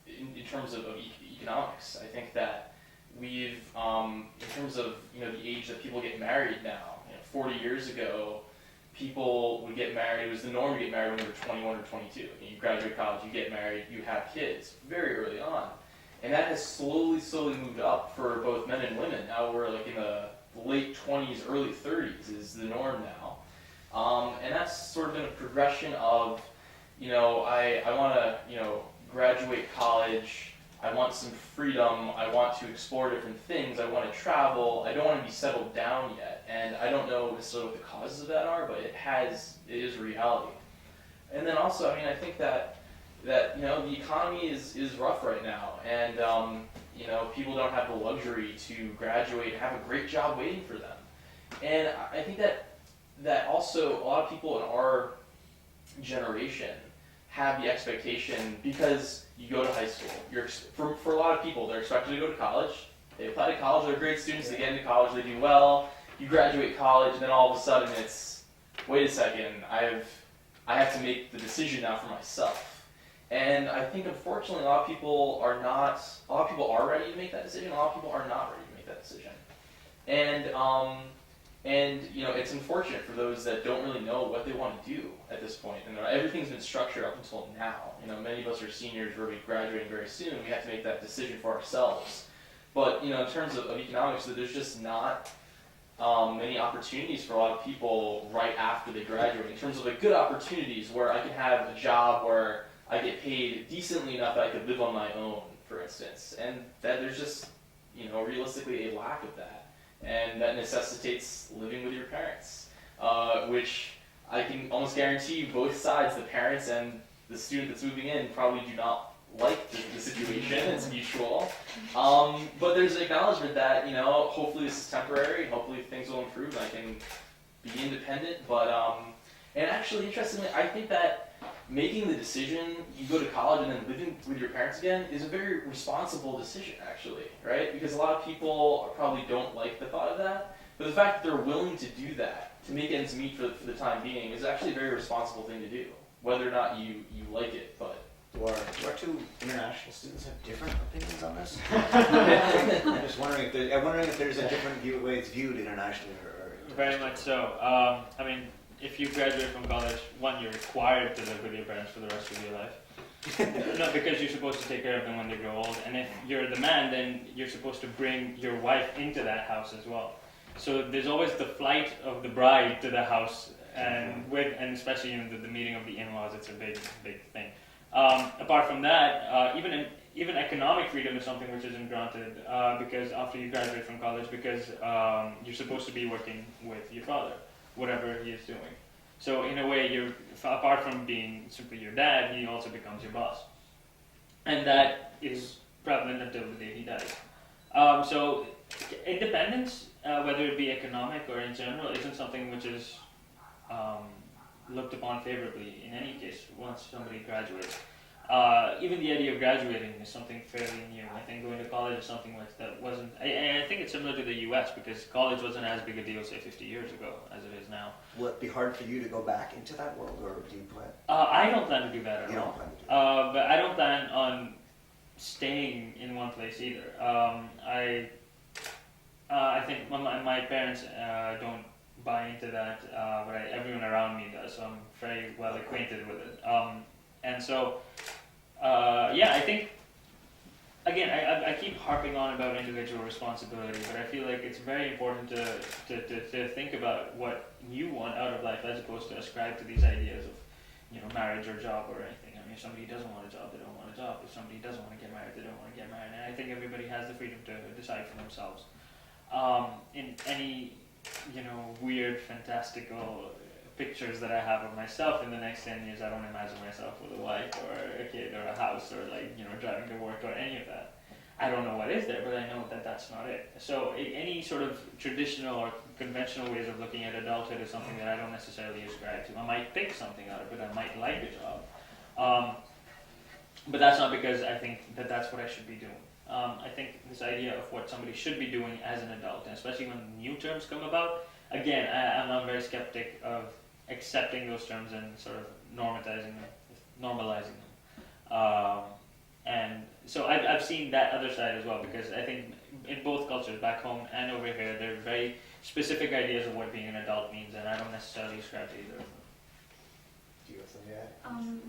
in terms of economics. I think that we've in terms of the age that people get married now. 40 years ago, people would get married. It was the norm to get married when you were 21 or 22. You graduate college, you get married, you have kids very early on. And that has slowly moved up for both men and women. Now we're like in the late 20s, early 30s is the norm now. And that's sort of been a progression of, I want to, graduate college. I want some freedom. I want to explore different things. I want to travel. I don't want to be settled down yet. And I don't know necessarily what the causes of that are, but it is reality. And then also, I think that the economy is rough right now, and people don't have the luxury to graduate and have a great job waiting for them. And I think that also a lot of people in our generation have the expectation, because you go to high school, for a lot of people, they're expected to go to college. They apply to college, they're great students, they get into college, they do well. You graduate college, and then all of a sudden it's, wait a second, I have to make the decision now for myself. And I think, unfortunately, a lot of people are ready to make that decision. A lot of people are not ready to make that decision. And it's unfortunate for those that don't really know what they want to do at this point. And everything's been structured up until now. Many of us are seniors, we're graduating very soon. We have to make that decision for ourselves. But in terms of economics, there's just not many opportunities for a lot of people right after they graduate. In terms of good opportunities where I can have a job where I get paid decently enough that I could live on my own, for instance. And that there's just, realistically a lack of that. And that necessitates living with your parents, which I can almost guarantee you both sides, the parents and the student that's moving in, probably do not like the situation. It's mutual. But there's an acknowledgement that, hopefully this is temporary, hopefully things will improve and I can be independent. But, and actually, interestingly, I think that making the decision, you go to college and then living with your parents again, is a very responsible decision, actually, right? Because a lot of people probably don't like the thought of that, but the fact that they're willing to do that, to make ends meet for the time being, is actually a very responsible thing to do, whether or not you like it. But Do our two international students have different opinions on this? I'm just wondering if there's a different way it's viewed internationally. Very much so. If you graduate from college, one, you're required to live with your parents for the rest of your life. Not because you're supposed to take care of them when they grow old. And if you're the man, then you're supposed to bring your wife into that house as well. So there's always the flight of the bride to the house, and especially in the meeting of the in-laws, it's a big thing. Apart from that, even economic freedom is something which isn't granted because after you graduate from college, because you're supposed to be working with your father, whatever he is doing. So in a way, apart from being simply your dad, he also becomes your boss. And that is prevalent until the day he dies. So independence, whether it be economic or in general, isn't something which is looked upon favorably in any case once somebody graduates. Even the idea of graduating is something fairly new. I think going to college is something like that wasn't. I think it's similar to the U.S. because college wasn't as big a deal, say, 50 years ago as it is now. Will it be hard for you to go back into that world, or do you plan? I don't plan to do that at all. You don't plan to do that? But I don't plan on staying in one place either. I think my parents don't buy into that, but everyone around me does, so I'm very well acquainted with it. And so, I think, again, I keep harping on about individual responsibility, but I feel like it's very important to think about what you want out of life as opposed to ascribe to these ideas of, marriage or job or anything. If somebody doesn't want a job, they don't want a job. If somebody doesn't want to get married, they don't want to get married. And I think everybody has the freedom to decide for themselves. In any, weird, fantastical pictures that I have of myself in the next 10 years, I don't imagine myself with a wife or a kid or a house or driving to work or any of that. I don't know what is there, but I know that that's not it. So any sort of traditional or conventional ways of looking at adulthood is something that I don't necessarily ascribe to. I might pick something out of it, I might like a job. But that's not because I think that that's what I should be doing. I think this idea of what somebody should be doing as an adult, and especially when new terms come about, again, I'm very skeptic of accepting those terms and sort of normalizing them. And so I've seen that other side as well, because I think in both cultures, back home and over here, there are very specific ideas of what being an adult means, and I don't necessarily subscribe to either of them. Do you have something to add?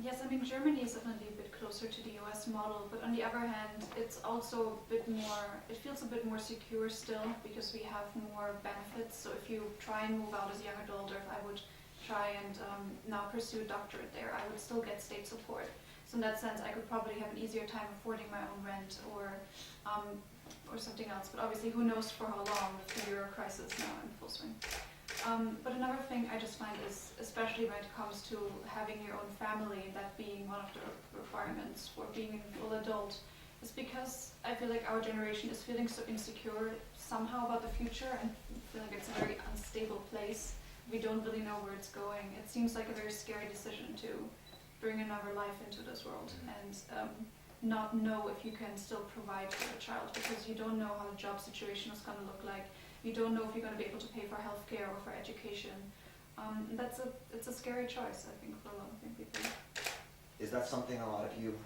Yes, I mean, Germany is definitely a bit closer to the US model, but on the other hand, it's also a bit more, it feels a bit more secure still, because we have more benefits. So if you try and move out as a young adult, or if I would try and now pursue a doctorate there, I would still get state support. So in that sense, I could probably have an easier time affording my own rent or something else. But obviously, who knows for how long, with the Euro crisis now in full swing. But another thing I just find is, especially when it comes to having your own family, that being one of the requirements for being a full adult, is because I feel like our generation is feeling so insecure somehow about the future, and feel like it's a very unstable place. We don't really know where it's going. It seems like a very scary decision to bring another life into this world and not know if you can still provide for the child, because you don't know how the job situation is going to look like. You don't know if you're going to be able to pay for healthcare or for education. It's a scary choice, I think, for a lot of young people. Is that something a lot of you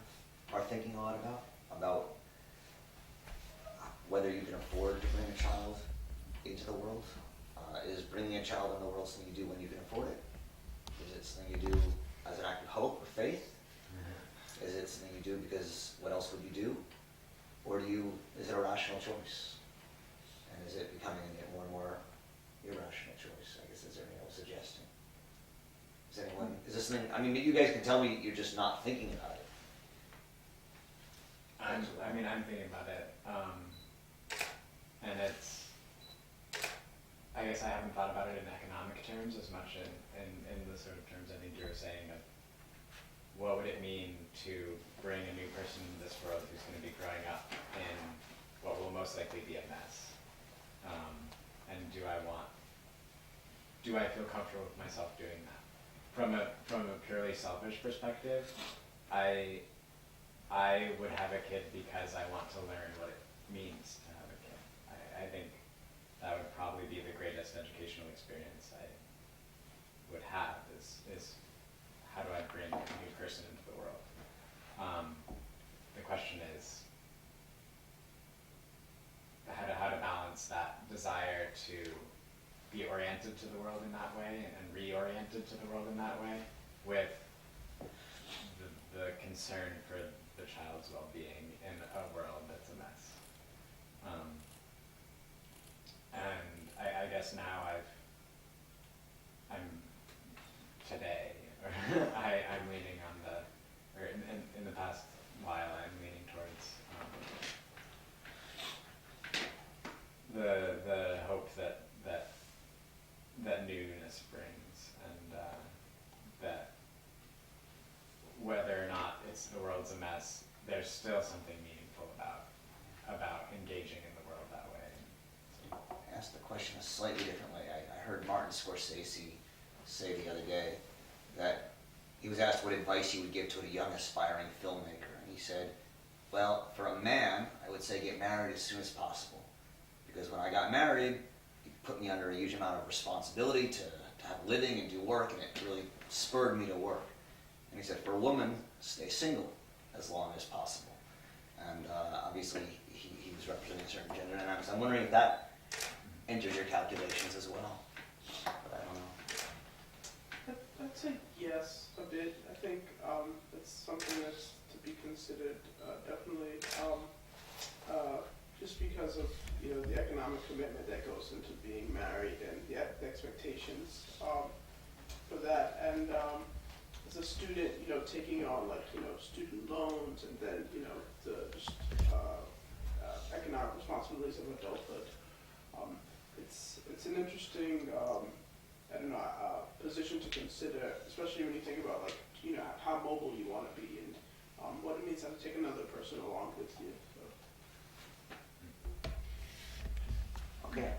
are thinking a lot about whether you can afford to bring a child into the world? Is bringing a child into the world something you do when you can afford it? Is it something you do as an act of hope or faith? Is it something you do because what else would you do? Or is it a rational choice? And is it becoming a more and more irrational choice? I guess, is there anyone suggesting? Is this something, I mean, you guys can tell me you're just not thinking about it. I'm thinking about it, and I guess I haven't thought about it in economic terms as much in the sort of terms I think you were saying of what would it mean to bring a new person into this world who's going to be growing up in what will most likely be a mess. And do I feel comfortable with myself doing that? From a purely selfish perspective, I would have a kid because I want to learn what it means to have a kid. I think that would probably be the greatest educational experience I would have is how do I bring a new person into the world? The question is how to balance that desire to be oriented to the world in that way and reoriented to the world in that way with the concern for the child's well-being in a world that's a mess. And I guess now I'm today, or I'm leaning on in the past while I'm leaning towards the hope that newness brings, and that whether or not the world's a mess, there's still something meaningful about engaging in the world that way. So, I asked the question a slightly different way. I heard Martin Scorsese say the other day that he was asked what advice he would give to a young aspiring filmmaker, and he said, well, for a man, I would say get married as soon as possible, because when I got married, it put me under a huge amount of responsibility to have a living and do work, and it really spurred me to work. And he said, for a woman, stay single as long as possible. And obviously, he was representing a certain gender dynamics. I'm wondering if that enters your calculations as well. But I don't know. I'd say yes, a bit. I think it's something that's to be considered, definitely. Just because of the economic commitment that goes into being married and the expectations for that, and as a student, taking on student loans, and then the just economic responsibilities of adulthood. It's an interesting position to consider, especially when you think about how mobile you want to be and what it means to take another person along with you. So. Okay.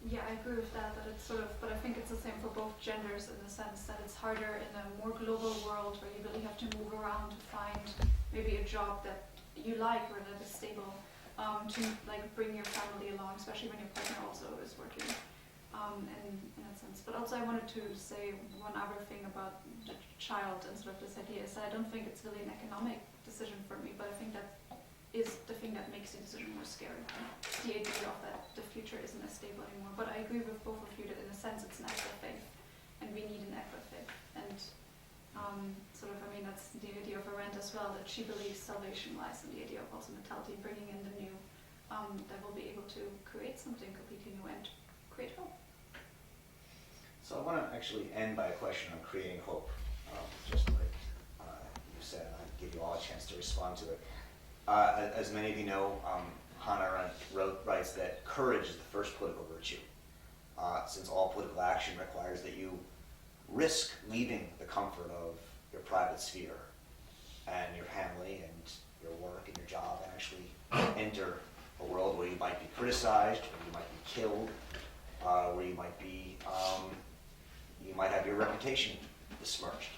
Yeah, I agree with that it's but I think it's the same for both genders in the sense that it's harder in a more global world where you really have to move around to find maybe a job that you like or that is stable, to bring your family along, especially when your partner also is working, in that sense. But also I wanted to say one other thing about the child and sort of this idea is that I don't think it's really an economic decision for me, but I think that is the thing that makes the decision more scary. The idea of that the future isn't as stable anymore. But I agree with both of you that in a sense it's an act of faith, and we need an act of faith. And that's the idea of Arendt as well, that she believes salvation lies in the idea of ultimatality, bringing in the new, that will be able to create something completely new and create hope. So I want to actually end by a question on creating hope, just like you said, and I'll give you all a chance to respond to it. As many of you know, Hannah Arendt writes that courage is the first political virtue, since all political action requires that you risk leaving the comfort of your private sphere and your family and your work and your job and actually enter a world where you might be criticized, where you might be killed, where you might be, you might have your reputation besmirched.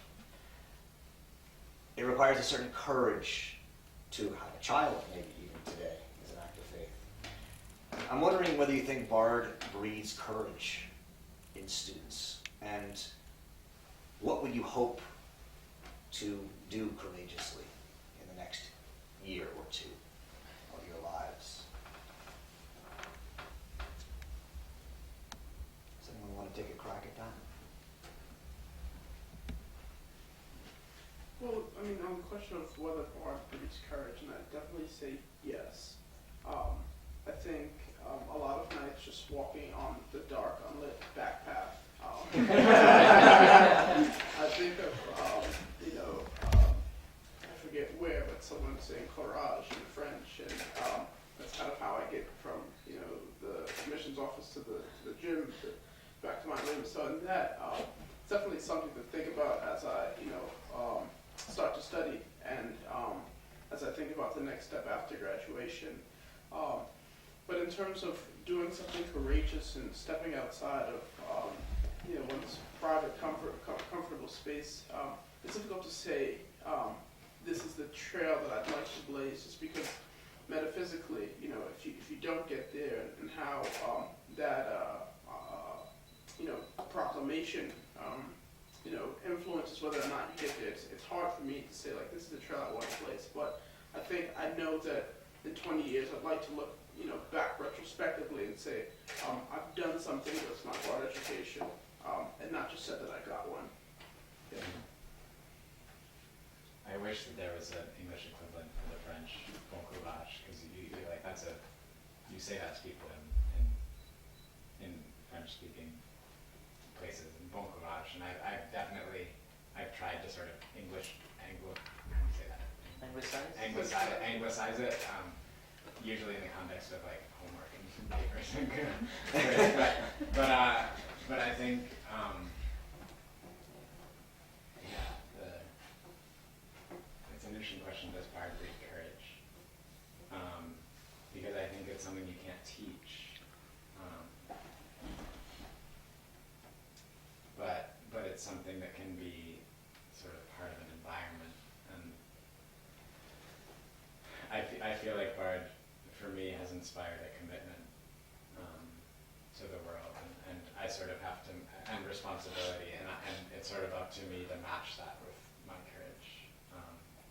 It requires a certain courage to have a child, maybe even today, as an act of faith. I'm wondering whether you think Bard breeds courage in students, and what would you hope to do courageously in the next year or two of your lives? Does anyone want to take a crack at that? Well, I mean, on the question of whether Bard breeds courage, and I'd definitely say yes. I think a lot of nights just walking on the dark, unlit back path. I think of, I forget where, but someone saying courage in French, and that's kind of how I get from, the admissions office to the gym back to my room. So in that, it's definitely something to think about as I, start to study, and as I think about the next step after graduation. But in terms of doing something courageous and stepping outside of one's private comfortable space, it's difficult to say this is the trail that I'd like to blaze, just because metaphysically, if you don't get there, and how that proclamation influences whether or not you get there. It's hard for me to say, like, this is the trail I want to blaze, but I think I know that in 20 years I'd like to look, back retrospectively and say, I've done something with my Bard education, and not just said that I got one. Yeah. I wish that there was an English equivalent for the French bon courage, because you say that to people in French-speaking places, in bon courage, and I've tried to sort of anglicize it, usually in the context of like homework and papers. but I think it's an interesting question. Does Bard breed courage? Because I think it's something you can't teach. But it's something that can be sort of part of an environment, and I feel like Bard, for me, has inspired a commitment to the world, and I sort of have to, and responsibility, and it's sort of up to me to match that with my courage,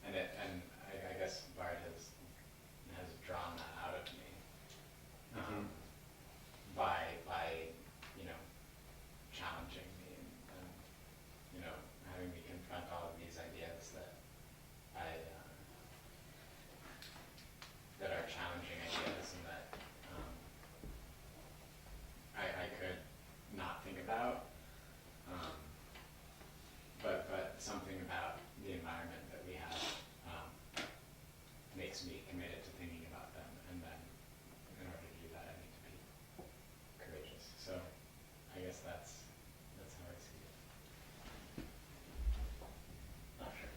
and I guess Bard has drawn that out of me by challenging me and having me confront all of these ideas that are challenging ideas, and that I could not think about, but something about the environment that we have makes me committed to thinking about them, and then in order to do that I need to be courageous. So I guess that's how I see it. Not sure.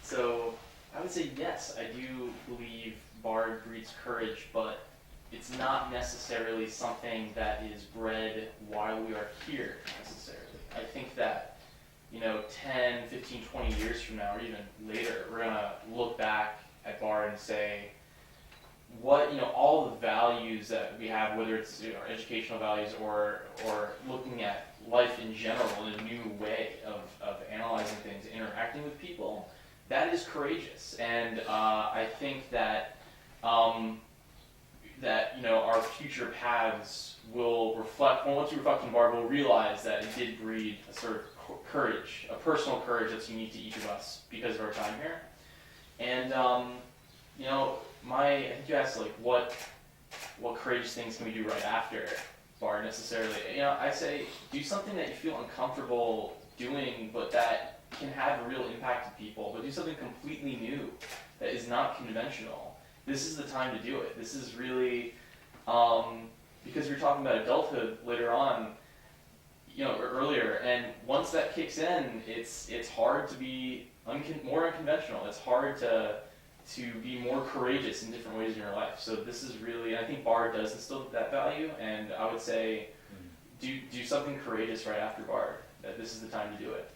So I would say yes, I do believe Bard breeds courage, but it's not necessarily something that is bred while we are here necessarily. I think that 10, 15, 20 years from now, or even later, we're gonna look back at Bard and say, what all the values that we have, whether it's our educational values or looking at life in general in a new way of analyzing things, interacting with people, that is courageous, and I think that our future paths will reflect. Well, once you reflect on Bard, we'll realize that it did breed a sort of courage, a personal courage that's unique to each of us because of our time here. And I think you asked like what courageous things can we do right after Bard necessarily. I say do something that you feel uncomfortable doing, but that can have a real impact to people. But do something completely new that is not conventional. This is the time to do it. This is really because you're talking about adulthood later on, or earlier, and once that kicks in, it's hard to be more unconventional. It's hard to be more courageous in different ways in your life. So this is really, I think Bard does instill that value, and I would say do something courageous right after Bard. That this is the time to do it.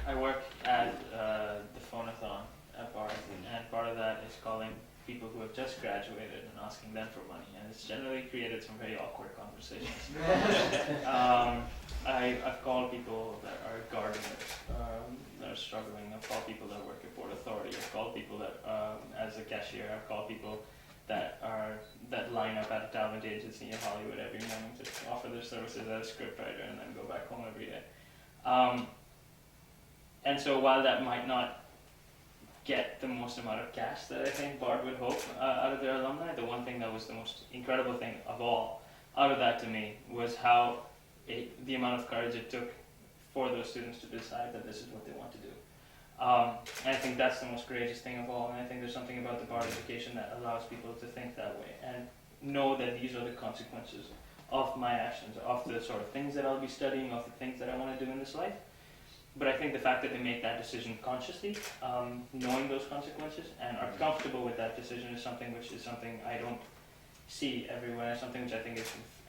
I work at the Phonathon at Bard, and part of that is calling people who have just graduated and asking them for money, and it's generally created some very awkward conversations. I've called people that are gardeners that are struggling. I've called people that work at Port Authority. I've called people that, as a cashier, I've called people that line up at a talent agency in Hollywood every morning to offer their services as a scriptwriter and then go back home every day. And so while that might not get the most amount of cash that I think Bard would hope out of their alumni, the one thing that was the most incredible thing of all out of that to me was how the amount of courage it took for those students to decide that this is what they want to do. And I think that's the most courageous thing of all, and I think there's something about the Bard education that allows people to think that way and know that these are the consequences of my actions, of the sort of things that I'll be studying, of the things that I want to do in this life. But I think the fact that they make that decision consciously, knowing those consequences, and are comfortable with that decision is something I don't see everywhere, something which I think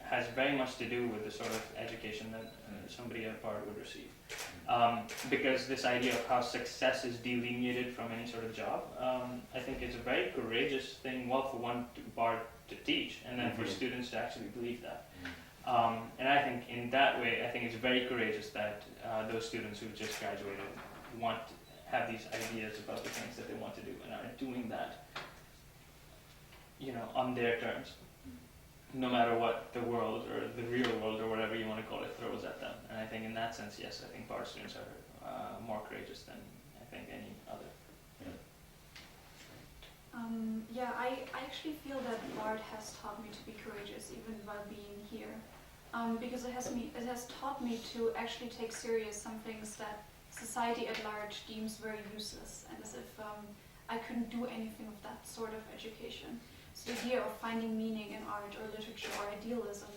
has very much to do with the sort of education that somebody at Bard would receive. Because this idea of how success is delineated from any sort of job, I think it's a very courageous thing, well, for one Bard to teach, and then for students to actually believe that. And I think in that way, I think it's very courageous that those students who've just graduated have these ideas about the things that they want to do and are doing that, on their terms, no matter what the world or the real world or whatever you want to call it throws at them. And I think in that sense, yes, I think Bard students are more courageous than I think any other. I actually feel that Bard has taught me to be courageous even while being here, because it has taught me to actually take serious some things that society at large deems very useless, and as if I couldn't do anything of that sort of education. So the idea of finding meaning in art or literature or idealism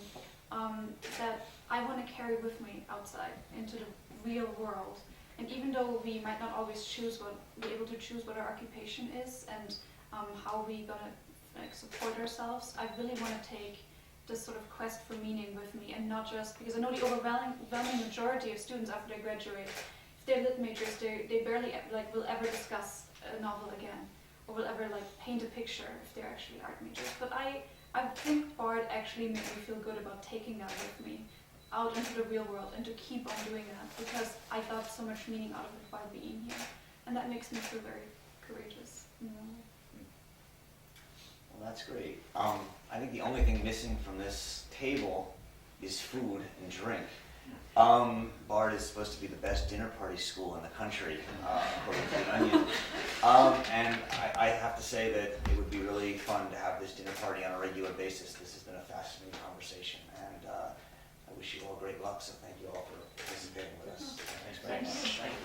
that I want to carry with me outside into the real world. And even though we might not always be able to choose what our occupation is and how we gonna support ourselves, I really want to take this sort of quest for meaning with me, and not just because I know the overwhelming majority of students after they graduate, if they're lit majors, they barely will ever discuss a novel again, or will ever paint a picture if they're actually art majors. But I think Bard actually made me feel good about taking that with me out into the real world and to keep on doing that, because I got so much meaning out of it by being here, and that makes me feel very courageous. Well, that's great. I think the only thing missing from this table is food and drink. Bard is supposed to be the best dinner party school in the country, according to The Onion. And I have to say that it would be really fun to have this dinner party on a regular basis. This has been a fascinating conversation, and I wish you all great luck, so thank you all for participating with us. Thanks very much. Thank you.